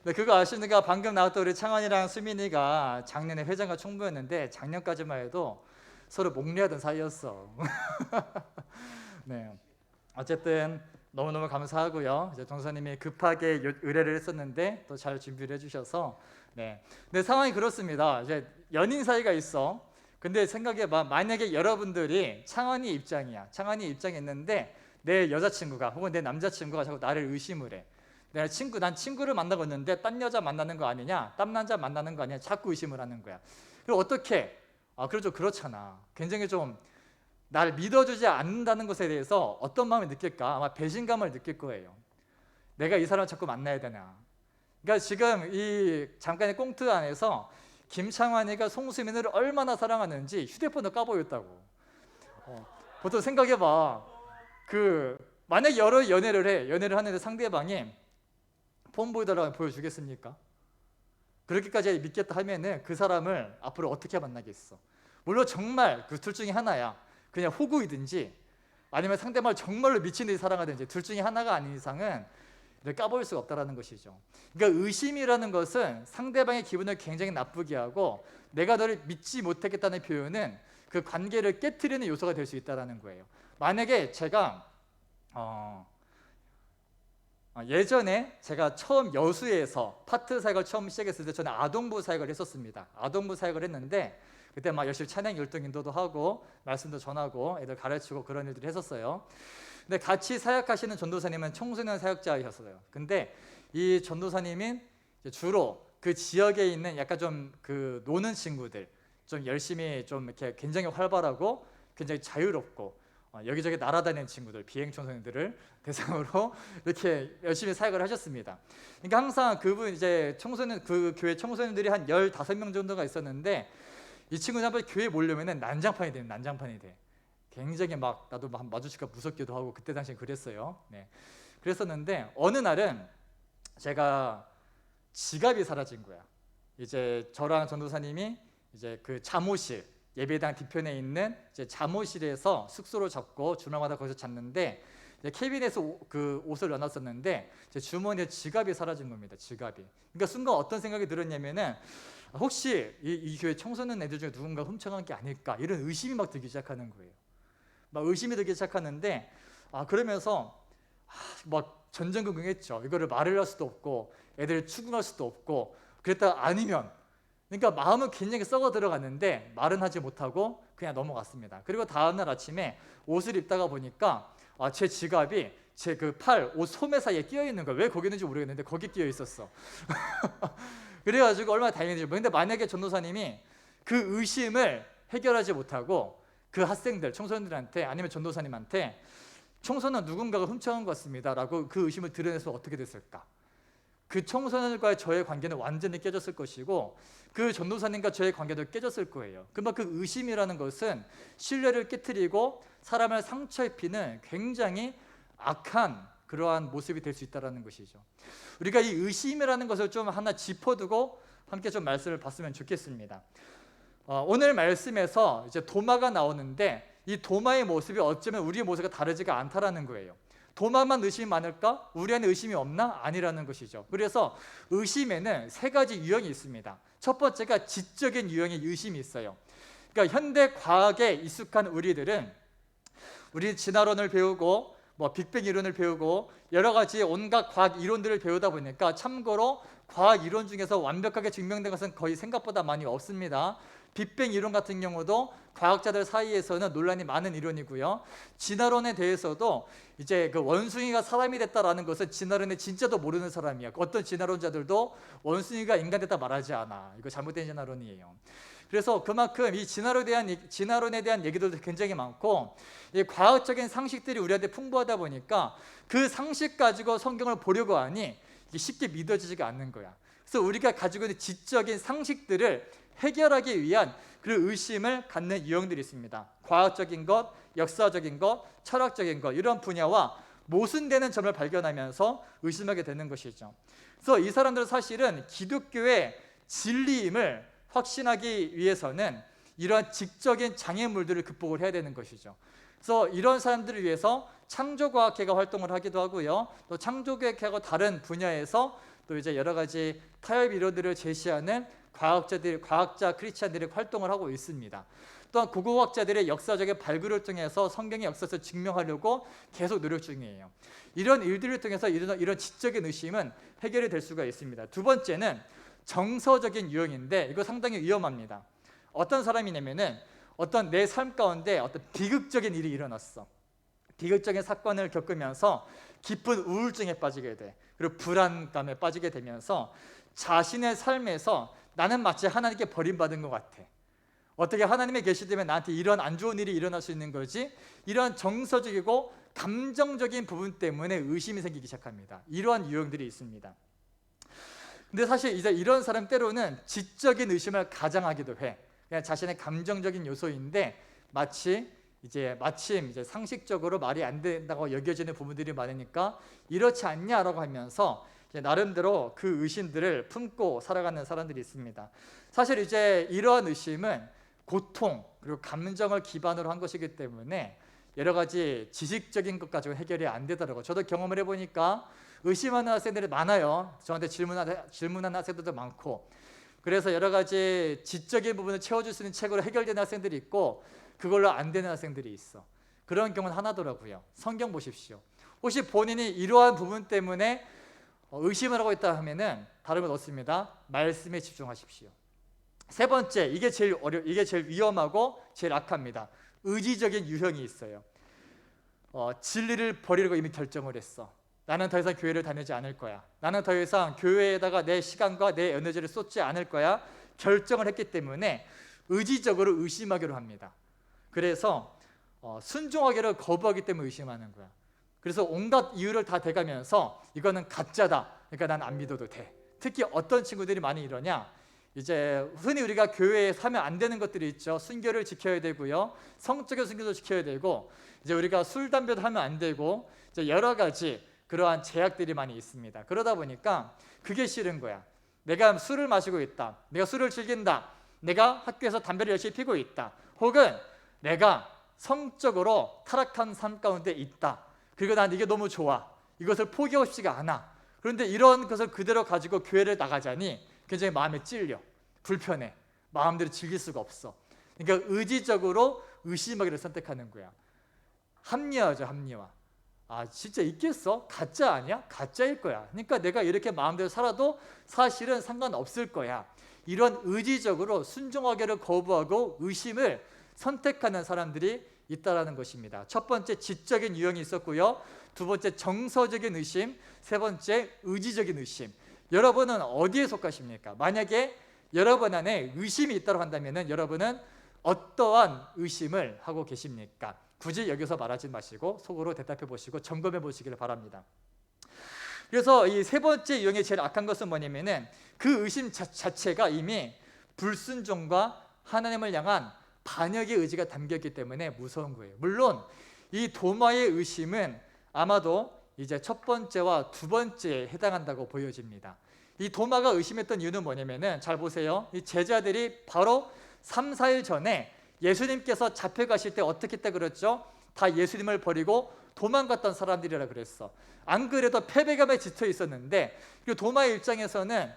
네, 그거 아시는가? 방금 나왔던 우리 창환이랑 수민이가 작년에 회장과 총무였는데 작년까지만 해도 서로 목례하던 사이였어. 네. 어쨌든 너무너무 감사하고요. 이제 동서님이 급하게 의뢰를 했었는데 또 잘 준비를 해주셔서 네. 근데 상황이 그렇습니다. 이제 연인 사이가 있어. 근데 생각해봐. 만약에 여러분들이 창환이 입장이야. 창환이 입장이 있는데 내 여자친구가 혹은 내 남자친구가 자꾸 나를 의심을 해. 난 친구를 만나고 있는데 딴 여자 만나는 거 아니냐, 딴 남자 만나는 거 아니냐, 자꾸 의심을 하는 거야. 그럼 어떻게? 그래도 그렇잖아. 굉장히 좀 날 믿어주지 않는다는 것에 대해서 어떤 마음을 느낄까? 아마 배신감을 느낄 거예요. 내가 이 사람을 자꾸 만나야 되나? 그러니까 지금 이 잠깐의 꽁트 안에서 김창환이가 송수민을 얼마나 사랑하는지 휴대폰을 까보였다고. 보통 생각해봐. 만약 여러 연애를 하는데 상대방이 폰 보여달라고 보여주겠습니까? 그렇게까지 믿겠다 하면은 그 사람을 앞으로 어떻게 만나겠어? 물론 정말 그 둘 중에 하나야. 그냥 호구이든지 아니면 상대방을 정말로 미친 듯이 사랑하든지 둘 중에 하나가 아닌 이상은 까보일 수가 없다는 것이죠. 그러니까 의심이라는 것은 상대방의 기분을 굉장히 나쁘게 하고 내가 너를 믿지 못하겠다는 표현은 그 관계를 깨트리는 요소가 될 수 있다는 거예요. 만약에 제가 예전에 제가 처음 여수에서 파트 사역을 처음 시작했을 때 저는 아동부 사역을 했었습니다. 아동부 사역을 했는데 그때 막 열심히 찬양 율동 인도도 하고 말씀도 전하고 애들 가르치고 그런 일들을 했었어요. 근데 같이 사역하시는 전도사님은 청소년 사역자이셨어요. 근데 이 전도사님은 주로 그 지역에 있는 약간 좀 그 노는 친구들, 좀 열심히 좀 이렇게 굉장히 활발하고 굉장히 자유롭고 여기저기 날아다니는 친구들, 비행 청소년들을 대상으로 이렇게 열심히 사역을 하셨습니다. 그러니까 항상 그분 이제 청소년 그 교회 청소년들이 한 15명 정도가 있었는데 이 친구는 한번 교회에 모려면은 난장판이 돼요. 난장판이 돼. 굉장히 막 나도 막 마주치기가 무섭기도 하고 그때 당시엔 그랬어요. 네. 그랬었는데 어느 날은 제가 지갑이 사라진 거야. 이제 저랑 전도사님이 이제 그 잠옷실 예배당 뒤편에 있는 이제 잠옷실에서 숙소를 잡고 주말마다 거기서 잤는데 이제 캐빈에서 그 옷을 넣어놨었는데 제 주머니에 지갑이 사라진 겁니다. 지갑이. 그러니까 순간 어떤 생각이 들었냐면은 혹시 이 교회 청소년 애들 중에 누군가 훔쳐간 게 아닐까 이런 의심이 막 들기 시작하는 거예요. 막 의심이 들기 시작하는데 그러면서 막 전전긍긍했죠. 이거를 말을 할 수도 없고 애들을 추궁할 수도 없고 그랬다가 아니면 그러니까 마음은 굉장히 썩어 들어갔는데 말은 하지 못하고 그냥 넘어갔습니다. 그리고 다음날 아침에 옷을 입다가 보니까 제 지갑이 제 그 팔 옷 소매 사이에 끼어 있는 거야. 왜 거기 있는지 모르겠는데 거기 끼어 있었어. 그래가지고 얼마나 다행인지. 근데 만약에 전도사님이 그 의심을 해결하지 못하고 그 학생들 청소년들한테 아니면 전도사님한테 청소년 누군가가 훔쳐간 것 같습니다라고 그 의심을 드러내서 어떻게 됐을까? 그 청소년과의 저의 관계는 완전히 깨졌을 것이고 그 전도사님과 저의 관계도 깨졌을 거예요. 그러면 그 의심이라는 것은 신뢰를 깨트리고 사람을 상처 입히는 굉장히 악한 그러한 모습이 될 수 있다는 것이죠. 우리가 이 의심이라는 것을 좀 하나 짚어두고 함께 좀 말씀을 봤으면 좋겠습니다. 오늘 말씀에서 이제 도마가 나오는데 이 도마의 모습이 어쩌면 우리의 모습과 다르지가 않다라는 거예요. 도마만 의심이 많을까? 우리 안에 의심이 없나? 아니라는 것이죠. 그래서 의심에는 세 가지 유형이 있습니다. 첫 번째가 지적인 유형의 의심이 있어요. 그러니까 현대 과학에 익숙한 우리들은 우리 진화론을 배우고 빅뱅 이론을 배우고 여러 가지 온갖 과학 이론들을 배우다 보니까 참고로 과학 이론 중에서 완벽하게 증명된 것은 거의 생각보다 많이 없습니다. 빅뱅 이론 같은 경우도 과학자들 사이에서는 논란이 많은 이론이고요. 진화론에 대해서도 이제 그 원숭이가 사람이 됐다라는 것은 진화론에 진짜도 모르는 사람이야. 어떤 진화론자들도 원숭이가 인간 됐다 말하지 않아. 이거 잘못된 진화론이에요. 그래서 그만큼 이 진화론에 대한 얘기들도 굉장히 많고 이 과학적인 상식들이 우리한테 풍부하다 보니까 그 상식 가지고 성경을 보려고 하니 이게 쉽게 믿어지지가 않는 거야. 그래서 우리가 가지고 있는 지적인 상식들을 해결하기 위한 그 의심을 갖는 유형들이 있습니다. 과학적인 것, 역사적인 것, 철학적인 것 이런 분야와 모순되는 점을 발견하면서 의심하게 되는 것이죠. 그래서 이 사람들은 사실은 기독교의 진리임을 확신하기 위해서는 이러한 지적인 장애물들을 극복을 해야 되는 것이죠. 그래서 이런 사람들을 위해서 창조과학회가 활동을 하기도 하고요. 또 창조과학회하고 다른 분야에서 또 이제 여러 가지 타협 이론들을 제시하는 과학자 크리스찬들이 활동을 하고 있습니다. 또한 고고학자들의 역사적인 발굴을 통해서 성경의 역사를 증명하려고 계속 노력 중이에요. 이런 일들을 통해서 이런 지적인 의심은 해결이 될 수가 있습니다. 두 번째는 정서적인 유형인데 이거 상당히 위험합니다. 어떤 사람이냐면은 어떤 내 삶 가운데 어떤 비극적인 일이 일어났어. 비극적인 사건을 겪으면서 깊은 우울증에 빠지게 돼. 그리고 불안감에 빠지게 되면서 자신의 삶에서 나는 마치 하나님께 버림받은 것 같아. 어떻게 하나님의 계시되면 나한테 이런 안 좋은 일이 일어날 수 있는 거지? 이러한 정서적이고 감정적인 부분 때문에 의심이 생기기 시작합니다. 이러한 유형들이 있습니다. 근데 사실 이제 이런 사람 때로는 지적인 의심을 가장하기도 해. 그냥 자신의 감정적인 요소인데 마침 이제 상식적으로 말이 안 된다고 여겨지는 부분들이 많으니까 이렇지 않냐라고 하면서 이제 나름대로 그 의심들을 품고 살아가는 사람들이 있습니다. 사실 이제 이러한 의심은 고통 그리고 감정을 기반으로 한 것이기 때문에 여러 가지 지식적인 것 가지고 해결이 안 되더라고요. 저도 경험을 해보니까 의심하는 학생들이 많아요. 저한테 질문하는 학생들도 많고 그래서 여러 가지 지적인 부분을 채워줄 수 있는 책으로 해결되는 학생들이 있고 그걸로 안 되는 학생들이 있어. 그런 경우는 하나더라고요. 성경 보십시오. 혹시 본인이 이러한 부분 때문에 의심을 하고 있다 하면은 다른 건 없습니다. 말씀에 집중하십시오. 세 번째, 이게 제일 위험하고 제일 악합니다. 의지적인 유형이 있어요. 진리를 버리려고 이미 결정을 했어. 나는 더 이상 교회를 다니지 않을 거야. 나는 더 이상 교회에다가 내 시간과 내 에너지를 쏟지 않을 거야. 결정을 했기 때문에 의지적으로 의심하기로 합니다. 그래서 순종하기를 거부하기 때문에 의심하는 거야. 그래서 온갖 이유를 다 대가면서 이거는 가짜다. 그러니까 난 안 믿어도 돼. 특히 어떤 친구들이 많이 이러냐? 이제 흔히 우리가 교회에 하면 안 되는 것들이 있죠. 순결을 지켜야 되고요. 성적인 순결도 지켜야 되고, 이제 우리가 술 담배도 하면 안 되고, 이제 여러 가지 그러한 제약들이 많이 있습니다. 그러다 보니까 그게 싫은 거야. 내가 술을 마시고 있다. 내가 술을 즐긴다. 내가 학교에서 담배를 열심히 피고 있다. 혹은 내가 성적으로 타락한 삶 가운데 있다. 그리고 난 이게 너무 좋아. 이것을 포기하고 싶지가 않아. 그런데 이런 것을 그대로 가지고 교회를 나가자니 굉장히 마음에 찔려. 불편해. 마음대로 즐길 수가 없어. 그러니까 의지적으로 의심하기를 선택하는 거야. 합리화죠, 합리화. 아, 진짜 있겠어? 가짜 아니야? 가짜일 거야. 그러니까 내가 이렇게 마음대로 살아도 사실은 상관없을 거야. 이런 의지적으로 순종하기를 거부하고 의심을 선택하는 사람들이 있다라는 것입니다. 첫 번째 지적인 유형이 있었고요. 두 번째 정서적인 의심, 세 번째 의지적인 의심. 여러분은 어디에 속하십니까? 만약에 여러분 안에 의심이 있다고 한다면 여러분은 어떠한 의심을 하고 계십니까? 굳이 여기서 말하지 마시고 속으로 대답해 보시고 점검해 보시기를 바랍니다. 그래서 이 세 번째 유형의 제일 악한 것은 뭐냐면은 그 의심 자체가 이미 불순종과 하나님을 향한 반역의 의지가 담겼기 때문에 무서운 거예요. 물론 이 도마의 의심은 아마도 이제 첫 번째와 두 번째에 해당한다고 보여집니다. 이 도마가 의심했던 이유는 뭐냐면은 잘 보세요. 이 제자들이 바로 3, 4일 전에 예수님께서 잡혀가실 때 어떻게 했다 그랬죠? 다 예수님을 버리고 도망갔던 사람들이라 그랬어. 안 그래도 패배감에 짙어 있었는데, 그리고 도마의 입장에서는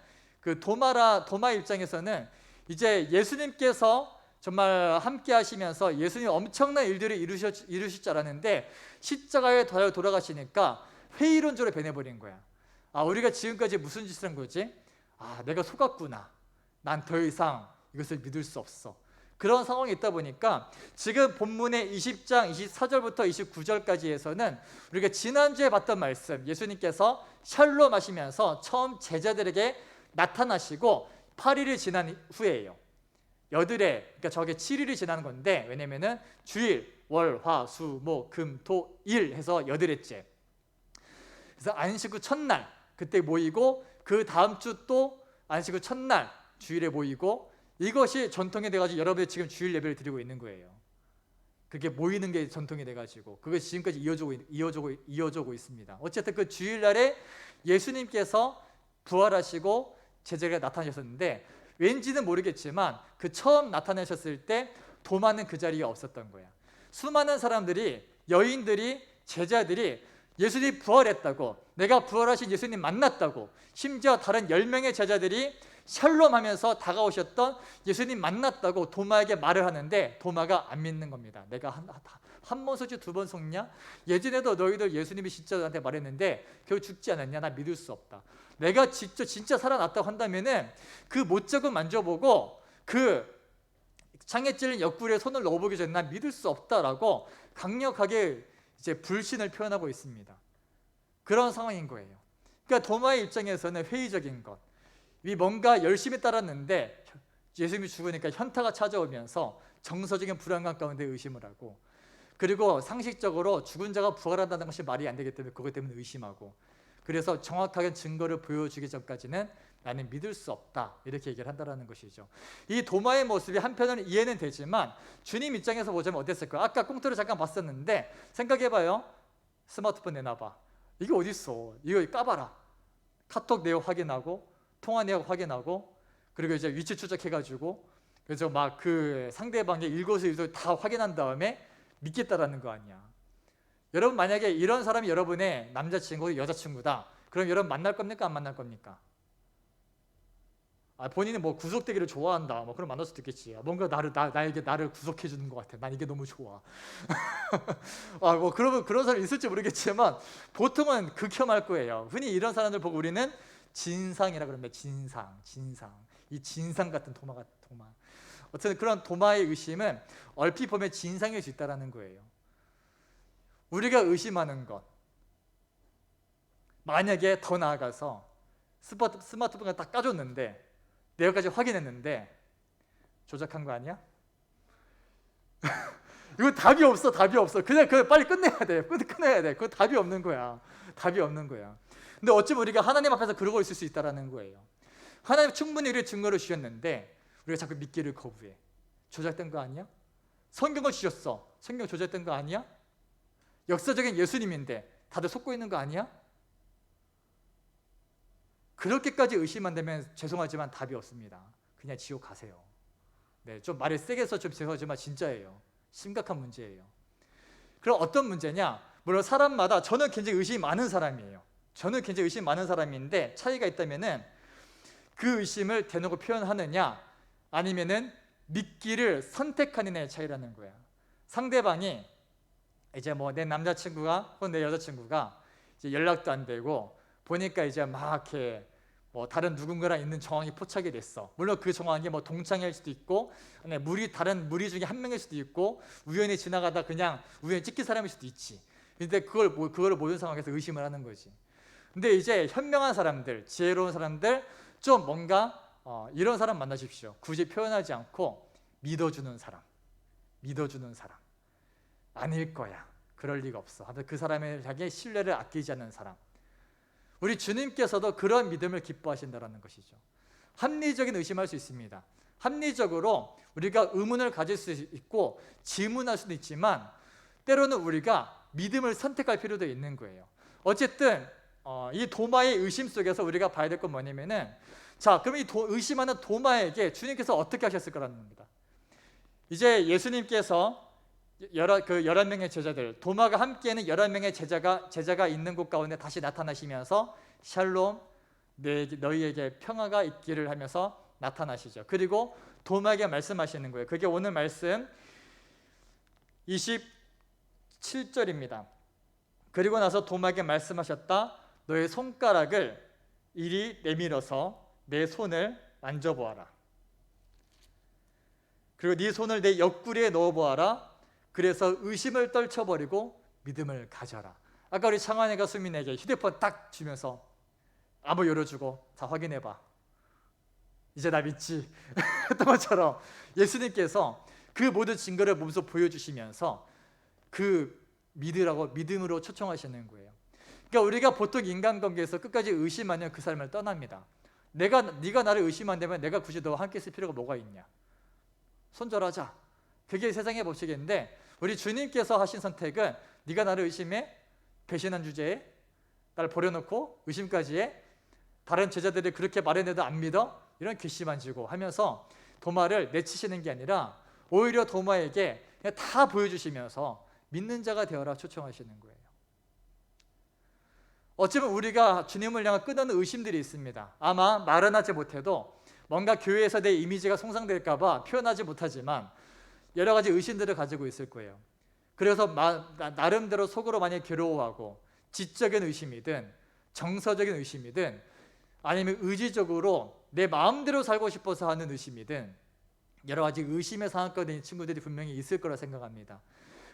도마의 입장에서는 이제 예수님께서 정말 함께 하시면서 예수님 엄청난 일들을 이루실 줄 알았는데 십자가에 돌아가시니까 회의론적으로 변해버린 거야. 아, 우리가 지금까지 무슨 짓을 한 거지? 아, 내가 속았구나. 난 더 이상 이것을 믿을 수 없어. 그런 상황이 있다 보니까 지금 본문의 20장 24절부터 29절까지에서는 우리가 지난주에 봤던 말씀, 예수님께서 샬롬 하시면서 처음 제자들에게 나타나시고 8일이 지난 후에예요. 여드레, 그러니까 저게 7일이 지나는 건데, 왜냐면은 주일, 월, 화, 수, 목, 금, 토, 일 해서 여드레째. 그래서 안식 후 첫날 그때 모이고, 그 다음 주 또 안식 후 첫날 주일에 모이고, 이것이 전통이 돼가지고 여러분이 지금 주일 예배를 드리고 있는 거예요. 그게 모이는 게 전통이 돼가지고 그것이 지금까지 이어지고 있습니다. 어쨌든 그 주일날에 예수님께서 부활하시고 제자에게 나타나셨는데, 왠지는 모르겠지만 그 처음 나타나셨을 때 도마는 그 자리에 없었던 거야. 수많은 사람들이, 여인들이, 제자들이 예수님 부활했다고, 내가 부활하신 예수님 만났다고, 심지어 다른 10명의 제자들이 샬롬하면서 다가오셨던 예수님 만났다고 도마에게 말을 하는데 도마가 안 믿는 겁니다. 내가 한 번 속지 두 번 속냐? 예전에도 너희들 예수님이 진짜 나한테 말했는데 결국 죽지 않았냐? 나 믿을 수 없다. 내가 진짜 살아났다고 한다면은 그 못적은 만져보고 그 창에 찔린 옆구리에 손을 넣어보기 전에 난 믿을 수 없다라고 강력하게 이제 불신을 표현하고 있습니다. 그런 상황인 거예요. 그러니까 도마의 입장에서는 회의적인 것, 이 뭔가 열심히 따랐는데 예수님이 죽으니까 현타가 찾아오면서 정서적인 불안감 가운데 의심을 하고, 그리고 상식적으로 죽은 자가 부활한다는 것이 말이 안 되기 때문에 그것 때문에 의심하고, 그래서 정확하게 증거를 보여주기 전까지는 나는 믿을 수 없다, 이렇게 얘기를 한다는 것이죠. 이 도마의 모습이 한편으로는 이해는 되지만 주님 입장에서 보자면 어땠을까요? 아까 꽁트를 잠깐 봤었는데 생각해봐요. 스마트폰 내놔봐. 이게 어딨어? 이거 까봐라. 카톡 내용 확인하고 통화 내용 확인하고, 그리고 이제 위치 추적해가지고, 그래서 막 그 상대방의 일거수일투 다 확인한 다음에 믿겠다라는 거 아니야. 여러분 만약에 이런 사람이 여러분의 남자친구, 여자친구다. 그럼 여러분 만날 겁니까? 안 만날 겁니까? 아, 본인은 뭐 구속되기를 좋아한다. 뭐 그럼 만날 수도 있겠지. 뭔가 나에게 나를 구속해 주는 것 같아. 난 이게 너무 좋아. 아, 뭐 그러면 그런 사람이 있을지 모르겠지만 보통은 극혐할 거예요. 흔히 이런 사람들 보고 우리는 진상이라 그럽니다. 진상. 이 진상 같은 도마. 어쨌든 그런 도마의 의심은 얼핏 보면 진상일 수 있다라는 거예요. 우리가 의심하는 것, 만약에 더 나아가서 스마트폰을 딱 까줬는데 내역까지 확인했는데 조작한 거 아니야? 이거 답이 없어, 답이 없어. 그냥 그 빨리 끝내야 돼. 끝내야 돼. 그거 답이 없는 거야. 답이 없는 거야. 근데 어찌 우리가 하나님 앞에서 그러고 있을 수 있다라는 거예요. 하나님 충분히 우리의 증거를 주셨는데 우리가 자꾸 믿기를 거부해. 조작된 거 아니야? 성경을 주셨어. 성경 조작된 거 아니야? 역사적인 예수님인데 다들 속고 있는 거 아니야? 그렇게까지 의심한다면 죄송하지만 답이 없습니다. 그냥 지옥 가세요. 네, 좀 말이 세게 해서 좀 죄송하지만 진짜예요. 심각한 문제예요. 그럼 어떤 문제냐? 물론 사람마다 저는 굉장히 의심이 많은 사람이에요. 저는 굉장히 의심이 많은 사람인데 차이가 있다면은 그 의심을 대놓고 표현하느냐 아니면은 믿기를 선택하느냐의 차이라는 거야. 상대방이 이제 뭐 내 남자친구가 혹은 내 여자친구가 이제 연락도 안 되고 보니까 이제 막 이렇게 뭐 다른 누군가랑 있는 정황이 포착이 됐어. 물론 그 정황이 뭐 동창일 수도 있고 다른 무리 중에 한 명일 수도 있고 우연히 지나가다 그냥 우연히 찍힌 사람일 수도 있지. 근데 그거를 모든 상황에서 의심을 하는 거지. 근데 이제 현명한 사람들, 지혜로운 사람들 좀 뭔가 이런 사람 만나십시오. 굳이 표현하지 않고 믿어주는 사람. 아닐 거야. 그럴 리가 없어. 그 사람의 자기의 신뢰를 아끼지 않는 사람. 우리 주님께서도 그런 믿음을 기뻐하신다는 것이죠. 합리적인 의심할 수 있습니다. 합리적으로 우리가 의문을 가질 수 있고 질문할 수도 있지만 때로는 우리가 믿음을 선택할 필요도 있는 거예요. 어쨌든 이 도마의 의심 속에서 우리가 봐야 될 건 뭐냐면은 자, 그럼 이 의심하는 도마에게 주님께서 어떻게 하셨을 거라는 겁니다. 이제 예수님께서 11명의 제자들, 도마가 함께하는 11명의 제자가 있는 곳 가운데 다시 나타나시면서 샬롬, 너희에게 평화가 있기를 하면서 나타나시죠. 그리고 도마에게 말씀하시는 거예요. 그게 오늘 말씀 27절입니다. 그리고 나서 도마에게 말씀하셨다. 너의 손가락을 이리 내밀어서 내 손을 만져보아라. 그리고 네 손을 내 옆구리에 넣어보아라. 그래서 의심을 떨쳐버리고 믿음을 가져라. 아까 우리 창환이가 수민에게 휴대폰 딱 주면서 암호 열어주고 자 확인해봐. 이제 나 믿지? 했던 것처럼 예수님께서 그 모든 증거를 몸소 보여주시면서 그 믿음으로 초청하시는 거예요. 그러니까 우리가 보통 인간관계에서 끝까지 의심하면 그 사람을 떠납니다. 네가 나를 의심한다면 내가 굳이 너와 함께 있을 필요가 뭐가 있냐? 손절하자. 그게 세상의 법칙인데 우리 주님께서 하신 선택은 네가 나를 의심해? 배신한 주제에 나를 버려놓고 의심까지 해? 다른 제자들이 그렇게 말해내도 안 믿어? 이런 괘씸한 지고 하면서 도마를 내치시는 게 아니라 오히려 도마에게 그냥 다 보여주시면서 믿는 자가 되어라 초청하시는 거예요. 어쩌면 우리가 주님을 향한 끝없는 의심들이 있습니다. 아마 말은 하지 못해도 뭔가 교회에서 내 이미지가 손상될까 봐 표현하지 못하지만 여러 가지 의심들을 가지고 있을 거예요. 그래서 나름대로 속으로 많이 괴로워하고 지적인 의심이든 정서적인 의심이든 아니면 의지적으로 내 마음대로 살고 싶어서 하는 의심이든 여러 가지 의심의 상황까지 있는 친구들이 분명히 있을 거라 생각합니다.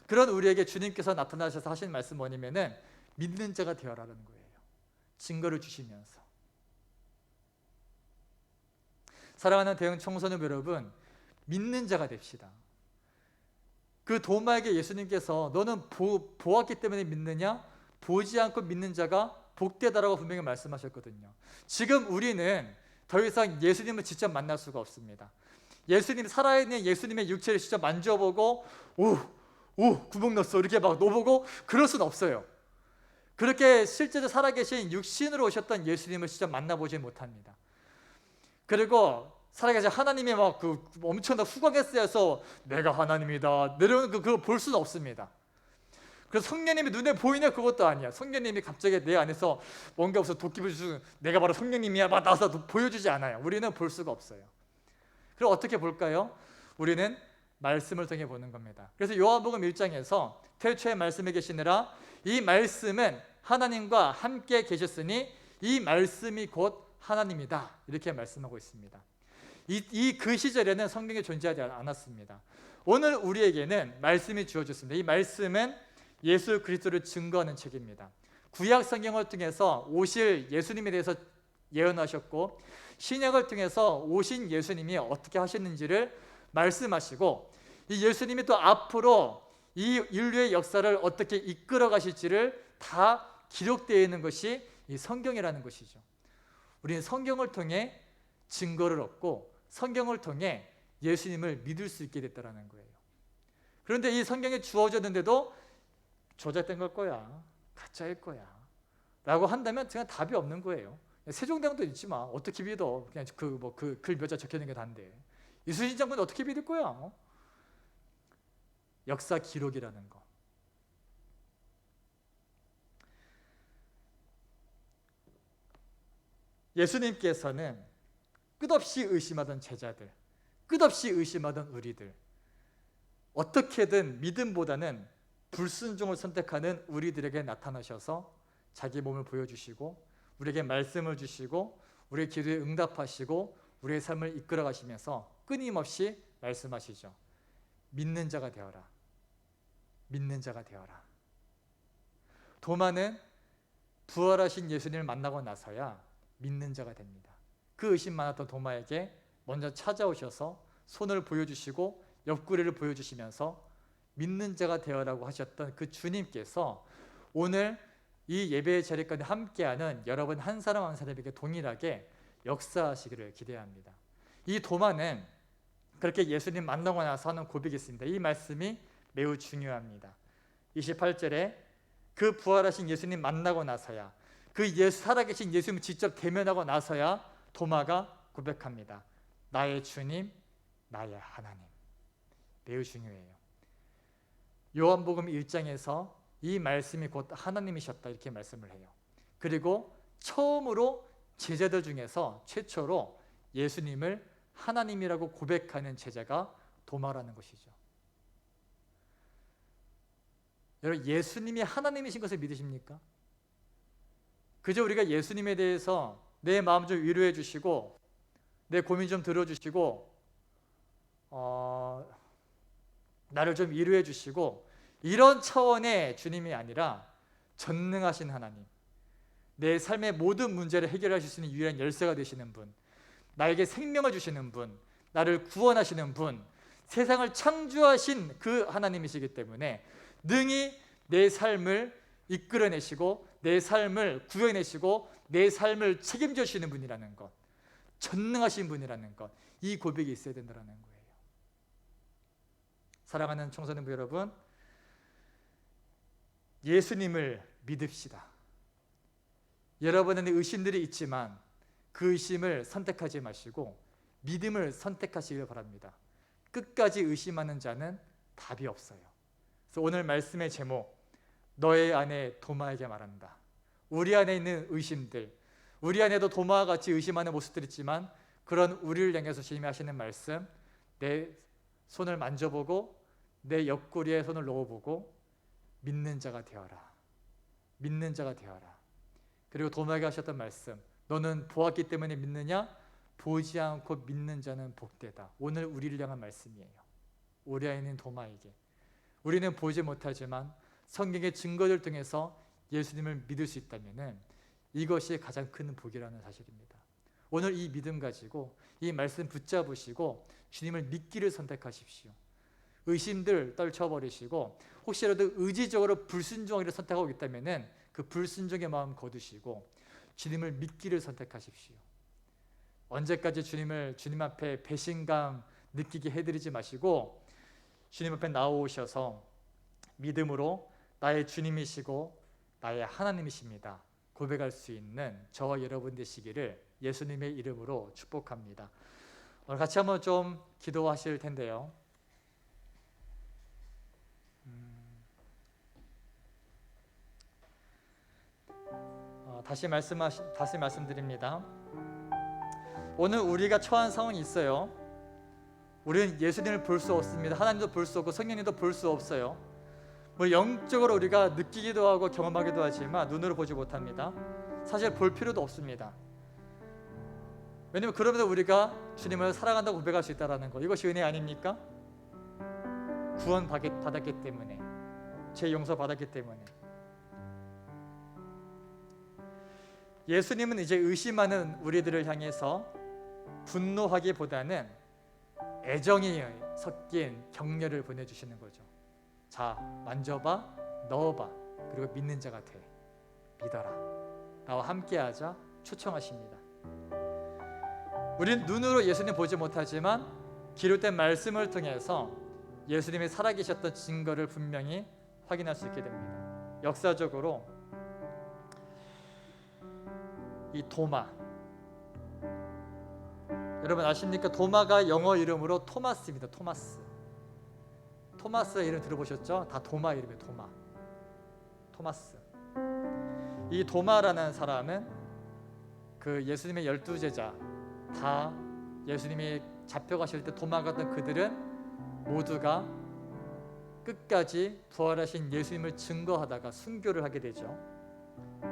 그런 우리에게 주님께서 나타나셔서 하신 말씀 뭐냐면은 믿는 자가 되어라는 거예요. 증거를 주시면서. 사랑하는 대형 청소년 여러분, 믿는 자가 됩시다. 그 도마에게 예수님께서 너는 보았기 때문에 믿느냐? 보지 않고 믿는 자가 복되다라고 분명히 말씀하셨거든요. 지금 우리는 더 이상 예수님을 직접 만날 수가 없습니다. 예수님, 살아있는 예수님의 육체를 직접 만져보고 오 구멍 났어 이렇게 막 넣어보고 그럴 수는 없어요. 그렇게 실제로 살아계신 육신으로 오셨던 예수님을 직접 만나보지 못합니다. 그리고 살아계신 하나님이 막 그 엄청난 후광에 쓰여서 내가 하나님이다 내려오는 그걸 볼 수는 없습니다. 그래서 성령님이 눈에 보이냐 그것도 아니야. 성령님이 갑자기 내 안에서 뭔가 없어 도끼를 주고 내가 바로 성령님이야 막 나와서 보여주지 않아요. 우리는 볼 수가 없어요. 그럼 어떻게 볼까요? 우리는 말씀을 통해 보는 겁니다. 그래서 요한복음 1장에서 태초에 말씀에 계시느라 이 말씀은 하나님과 함께 계셨으니 이 말씀이 곧 하나님이다 이렇게 말씀하고 있습니다. 그 시절에는 성경이 존재하지 않았습니다. 오늘 우리에게는 말씀이 주어졌습니다. 이 말씀은 예수 그리스도를 증거하는 책입니다. 구약 성경을 통해서 오실 예수님에 대해서 예언하셨고 신약을 통해서 오신 예수님이 어떻게 하셨는지를 말씀하시고 이 예수님이 또 앞으로 이 인류의 역사를 어떻게 이끌어 가실지를 다 기록되어 있는 것이 이 성경이라는 것이죠. 우리는 성경을 통해 증거를 얻고 성경을 통해 예수님을 믿을 수 있게 됐다는 거예요. 그런데 이 성경에 주어졌는데도 조작된 걸 거야, 가짜일 거야 라고 한다면 그냥 답이 없는 거예요. 세종대왕도 있지 마. 어떻게 믿어? 그냥 그 글 몇 자 적혀 있는 게 단데. 이순신 장군 어떻게 믿을 거야? 역사 기록이라는 거. 예수님께서는 끝없이 의심하던 제자들, 끝없이 의심하던 우리들, 어떻게든 믿음보다는 불순종을 선택하는 우리들에게 나타나셔서 자기 몸을 보여주시고 우리에게 말씀을 주시고 우리의 기도에 응답하시고 우리의 삶을 이끌어 가시면서 끊임없이 말씀하시죠. 믿는 자가 되어라. 믿는 자가 되어라. 도마는 부활하신 예수님을 만나고 나서야 믿는 자가 됩니다. 그 의심 많았던 도마에게 먼저 찾아오셔서 손을 보여주시고 옆구리를 보여주시면서 믿는 자가 되어라고 하셨던 그 주님께서 오늘 이 예배의 자리 가운데 함께하는 여러분 한 사람 한 사람에게 동일하게 역사하시기를 기대합니다. 이 도마는 그렇게 예수님 만나고 나서 하는 고백이 있습니다. 이 말씀이 매우 중요합니다. 28절에 그 부활하신 예수님 만나고 나서야, 그 살아계신 예수님 직접 대면하고 나서야 도마가 고백합니다. 나의 주님, 나의 하나님. 매우 중요해요. 요한복음 1장에서 이 말씀이 곧 하나님이셨다 이렇게 말씀을 해요. 그리고 처음으로 제자들 중에서 최초로 예수님을 하나님이라고 고백하는 제자가 도마라는 것이죠. 여러분, 예수님이 하나님이신 것을 믿으십니까? 그저 우리가 예수님에 대해서 내 마음 좀 위로해 주시고 내 고민 좀 들어주시고 나를 좀 위로해 주시고 이런 차원의 주님이 아니라 전능하신 하나님, 내 삶의 모든 문제를 해결하실 수 있는 유일한 열쇠가 되시는 분, 나에게 생명을 주시는 분, 나를 구원하시는 분, 세상을 창조하신 그 하나님이시기 때문에 능히 내 삶을 이끌어내시고 내 삶을 구해내시고 내 삶을 책임져 주시는 분이라는 것, 전능하신 분이라는 것, 이 고백이 있어야 된다는 거예요. 사랑하는 청소년부 여러분, 예수님을 믿읍시다. 여러분의 의심들이 있지만 그 의심을 선택하지 마시고 믿음을 선택하시길 바랍니다. 끝까지 의심하는 자는 답이 없어요. 그래서 오늘 말씀의 제목, 너의 안에 도마에게 말한다. 우리 안에 있는 의심들, 우리 안에도 도마와 같이 의심하는 모습들이 있지만 그런 우리를 향해서 주님이 하시는 말씀, 내 손을 만져보고 내 옆구리에 손을 넣어보고 믿는 자가 되어라. 믿는 자가 되어라. 그리고 도마에게 하셨던 말씀, 너는 보았기 때문에 믿느냐? 보지 않고 믿는 자는 복되다. 오늘 우리를 향한 말씀이에요. 우리 안에 있는 도마에게. 우리는 보지 못하지만 성경의 증거를 통해서 예수님을 믿을 수 있다면 이것이 가장 큰 복이라는 사실입니다. 오늘 이 믿음 가지고 이 말씀 붙잡으시고 주님을 믿기를 선택하십시오. 의심들 떨쳐버리시고 혹시라도 의지적으로 불순종하기를 선택하고 있다면 그 불순종의 마음 거두시고 주님을 믿기를 선택하십시오. 언제까지 주님 앞에 배신감 느끼게 해드리지 마시고 주님 앞에 나오셔서 믿음으로 나의 주님이시고 나의 하나님이십니다 고백할 수 있는 저와 여러분 되시기를 예수님의 이름으로 축복합니다. 오늘 같이 한번 좀 기도하실 텐데요. 다시 말씀드립니다. 오늘 우리가 처한 상황이 있어요. 우리는 예수님을 볼 수 없습니다. 하나님도 볼 수 없고 성령님도 볼 수 없어요. 뭐 영적으로 우리가 느끼기도 하고 경험하기도 하지만 눈으로 보지 못합니다. 사실 볼 필요도 없습니다. 왜냐하면 그러면서 우리가 주님을 사랑한다고 고백할 수 있다는 거, 이것이 은혜 아닙니까? 구원 받았기 때문에, 죄 용서 받았기 때문에. 예수님은 이제 의심하는 우리들을 향해서 분노하기보다는 애정이 섞인 격려를 보내주시는 거죠. 자, 만져봐, 넣어봐, 그리고 믿는 자가 돼. 믿어라. 나와 함께하자 초청하십니다. 우린 눈으로 예수님 보지 못하지만 기록된 말씀을 통해서 예수님이 살아계셨던 증거를 분명히 확인할 수 있게 됩니다. 역사적으로 이 도마, 여러분 아십니까? 도마가 영어 이름으로 토마스입니다. 토마스의 이름 들어보셨죠? 다 도마 이름이에요. 토마스. 이 도마라는 사람은 그 예수님의 12제자, 다 예수님이 잡혀가실 때 도망갔던 그들은 모두가 끝까지 부활하신 예수님을 증거하다가 순교를 하게 되죠.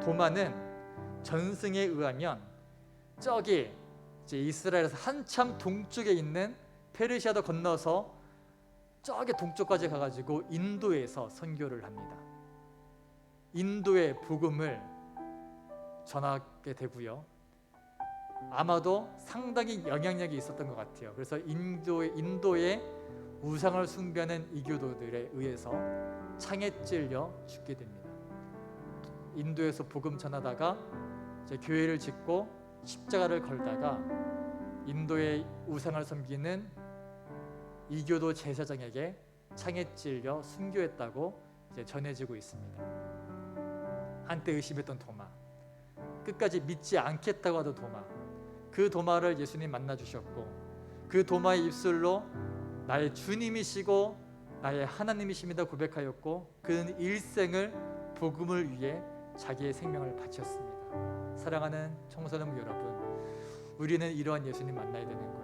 도마는 전승에 의하면 저기 이제 이스라엘에서 한참 동쪽에 있는 페르시아도 건너서 저기 동쪽까지 가가지고 인도에서 선교를 합니다. 인도의 복음을 전하게 되고요. 아마도 상당히 영향력이 있었던 것 같아요. 그래서 인도의 우상을 숭배하는 이교도들에 의해서 창에 찔려 죽게 됩니다. 인도에서 복음 전하다가 이제 교회를 짓고 십자가를 걸다가 인도의 우상을 섬기는 이교도 제사장에게 창에 찔려 순교했다고 이제 전해지고 있습니다. 한때 의심했던 도마, 끝까지 믿지 않겠다고 하던 도마, 그 도마를 예수님 만나 주셨고 그 도마의 입술로 나의 주님이시고 나의 하나님이십니다 고백하였고 그는 일생을 복음을 위해 자기의 생명을 바쳤습니다. 사랑하는 청소년부 여러분, 우리는 이러한 예수님 만나야 되는 거예요.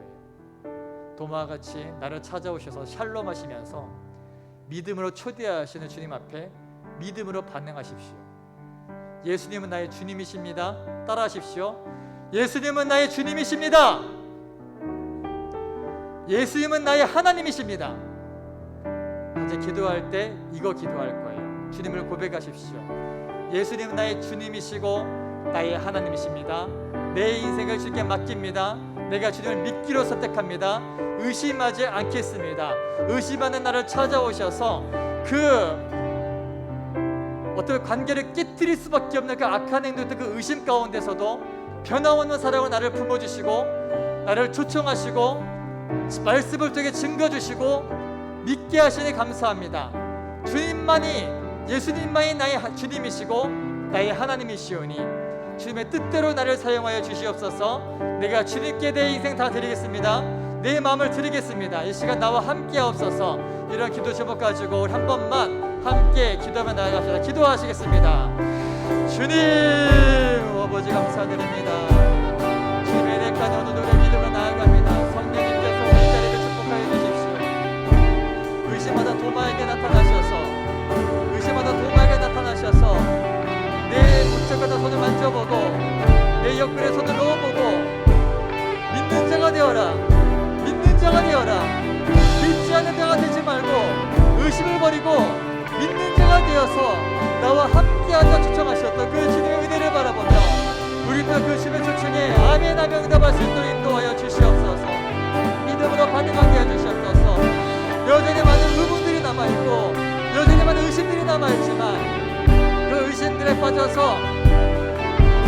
도마와 같이 나를 찾아오셔서 샬롬 하시면서 믿음으로 초대하시는 주님 앞에 믿음으로 반응하십시오. 예수님은 나의 주님이십니다. 따라하십시오. 예수님은 나의 주님이십니다. 예수님은 나의 하나님이십니다. 이제 기도할 때 이거 기도할 거예요. 주님을 고백하십시오. 예수님은 나의 주님이시고 나의 하나님이십니다. 내 인생을 주님께 맡깁니다. 내가 주님을 믿기로 선택합니다. 의심하지 않겠습니다. 의심하는 나를 찾아오셔서 그 어떤 관계를 깨뜨릴 수밖에 없는 그 악한 행동들, 그 의심 가운데서도 변함없는 사랑으로 나를 품어주시고 나를 초청하시고 말씀을 통해 증거주시고 믿게 하시니 감사합니다. 예수님만이 나의 주님이시고 나의 하나님이시오니 주님의 뜻대로 나를 사용하여 주시옵소서. 내가 주님께 내 인생 다 드리겠습니다. 내 마음을 드리겠습니다. 이 시간 나와 함께 하옵소서. 이런 기도 제목 가지고 우리 한 번만 함께 기도하며 나아갑시다. 기도하시겠습니다. 주님 아버지 감사드립니다. 주님의 내가 오늘 노래 믿음으로 나아갑니다. 성령님께서 우리 자리를 축복하여 주십시오. 의심하다 도마에게 나타나셔서 내 문짝에다 손을 만져보고 내 옆구리에 손을 넣어보고 믿는 자가 되어라. 믿지 않는 자가 되지 말고 의심을 버리고 믿는 자가 되어서 나와 함께하자 초청하셨던 그 주님의 은혜를 바라보며 우리도 그 주님의 초청에 아멘 하며 응답할 수 있도록 인도하여 주시옵소서. 믿음으로 반응하게 해주시옵소서. 여전히 많은 의문들이 남아있고 여전히 많은 의심들이 남아있지만 그 의심들에 빠져서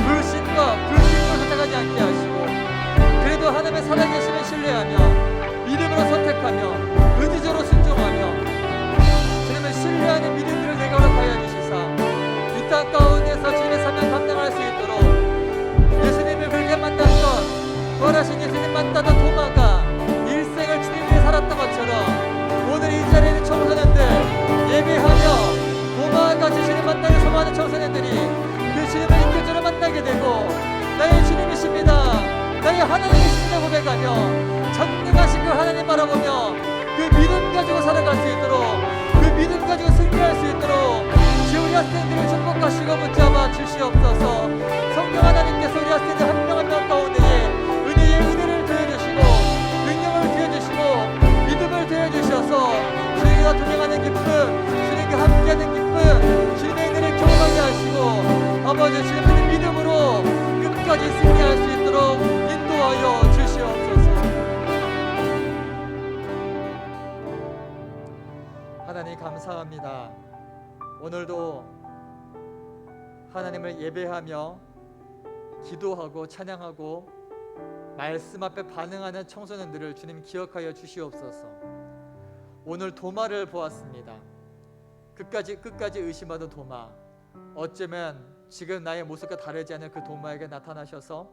불신과 불신으로 선택하지 않게 하시고 그래도 하나님의 살아계심을 신뢰하며 믿음으로 선택하며 의지적으로 순종하며 주님을 신뢰하는 믿음들을 내가 허락하여 주시사 이 땅 가운데서 주님의 사명 감당할 수 있도록 예수님을 그렇게 만났던 부활하신 예수님 만나던 도마가 일생을 주님을 살았던 것처럼 오늘 이 자리에 있는 청소년들 예배하며 도마와 같이 주님 만나기 소망하는 청소년들이 그 주님을 인격적으로 만나게 되고 나의 주님이십니다, 나의 하나님이십니다 고백하며 전능하신 그 하나님 바라보며 그 믿음 가지고 살아갈 수 있도록 그 믿음 가지고 승리할 수 있도록 주 우리 학생들을 축복하시고 붙잡아 주시옵소서. 성령 하나님께서 우리 학생들 한 명 한 명 가운데에 은혜를 더해주시고 능력을 더해주시고 믿음을 더해주셔서 주님과 동행하는 기쁨, 주님과 함께하는 기쁨, 주님의 은혜를 경험하게 하시고 아버지 주님의 믿음으로 끝까지 승리할 수 있도록 인도하여 주시옵소서. 하나님 감사합니다. 오늘도 하나님을 예배하며 기도하고 찬양하고 말씀 앞에 반응하는 청소년들을 주님 기억하여 주시옵소서. 오늘 도마를 보았습니다. 끝까지 의심하던 도마, 어쩌면 지금 나의 모습과 다르지 않은 그 도마에게 나타나셔서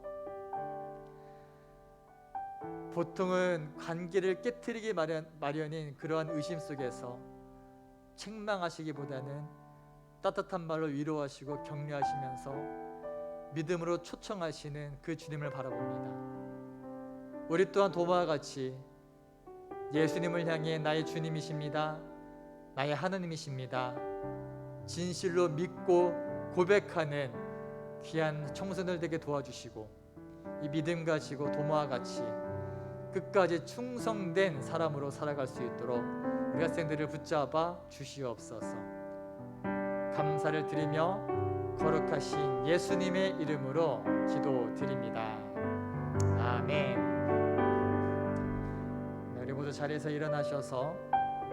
보통은 관계를 깨트리기 마련인 그러한 의심 속에서 책망하시기보다는 따뜻한 말로 위로하시고 격려하시면서 믿음으로 초청하시는 그 주님을 바라봅니다. 우리 또한 도마와 같이 예수님을 향해 나의 주님이십니다, 나의 하나님이십니다, 진실로 믿고 고백하는 귀한 청소년들 되게 도와주시고 이 믿음 가지고 도마와 같이 끝까지 충성된 사람으로 살아갈 수 있도록 우리 학생들을 붙잡아 주시옵소서. 감사를 드리며 거룩하신 예수님의 이름으로 기도드립니다. 아멘. 네, 우리 모두 자리에서 일어나셔서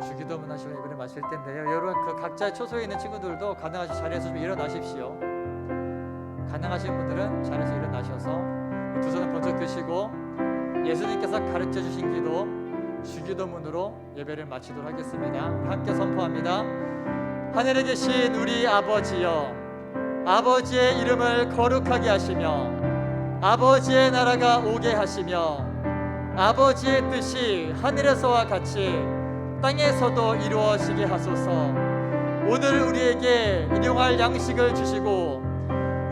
주기도문 하시고 예배를 마칠 텐데요. 여러분 그 각자의 초소에 있는 친구들도 가능하신 자리에서 좀 일어나십시오. 가능하신 분들은 자리에서 일어나셔서 두 손을 번쩍 드시고 예수님께서 가르쳐 주신 기도 주기도문으로 예배를 마치도록 하겠습니다. 함께 선포합니다. 하늘에 계신 우리 아버지여, 아버지의 이름을 거룩하게 하시며 아버지의 나라가 오게 하시며 아버지의 뜻이 하늘에서와 같이 땅에서도 이루어지게 하소서. 오늘 우리에게 일용할 양식을 주시고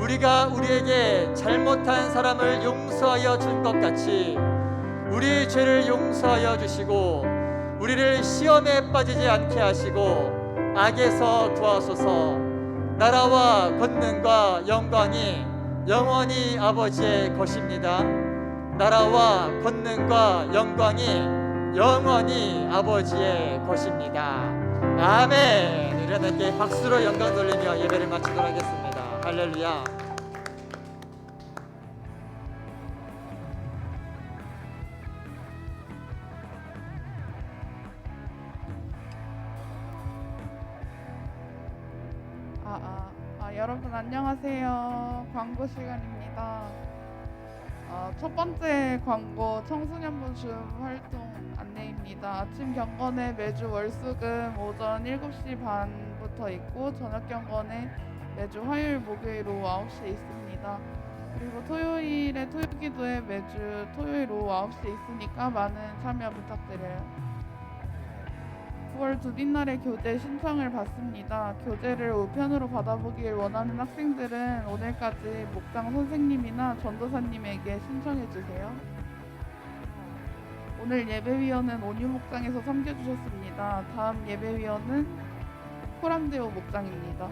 우리가 우리에게 잘못한 사람을 용서하여 준 것 같이 우리의 죄를 용서하여 주시고 우리를 시험에 빠지지 않게 하시고 악에서 구하소서. 나라와 권능과 영광이 영원히 아버지의 것입니다. 나라와 권능과 영광이 영원히 아버지의 것입니다. 아멘. 우리 하나님께 박수로 영광 돌리며 예배를 마치도록 하겠습니다. 할렐루야. 여러분 안녕하세요. 광고 시간입니다. 첫 번째 광고 청소년부 줌 활동 안내입니다. 아침 경건에 매주 월수금 오전 7시 반부터 있고 저녁 경건에 매주 화요일 목요일 오후 9시에 있습니다. 그리고 토요일에 토요기도에 매주 토요일 오후 9시에 있으니까 많은 참여 부탁드려요. 9월 두뒷날에 교재 신청을 받습니다. 교재를 우편으로 받아보길 원하는 학생들은 오늘까지 목장 선생님이나 전도사님에게 신청해주세요. 오늘 예배위원은 온유 목장에서 섬겨주셨습니다. 다음 예배위원은 코람데오 목장입니다.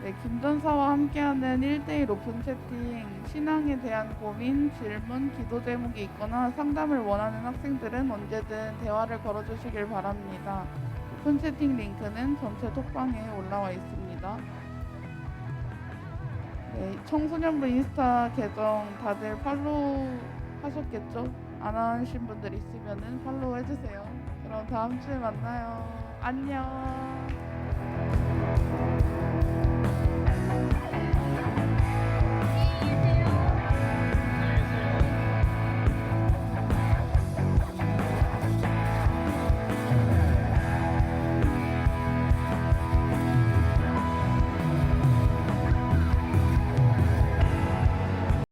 네, 김전사와 함께하는 1대1 오픈 채팅, 신앙에 대한 고민, 질문, 기도 제목이 있거나 상담을 원하는 학생들은 언제든 대화를 걸어주시길 바랍니다. 오픈 채팅 링크는 전체 톡방에 올라와 있습니다. 네, 청소년부 인스타 계정 다들 팔로우 하셨겠죠? 안 하신 분들 있으면 팔로우 해주세요. 그럼 다음 주에 만나요. 안녕.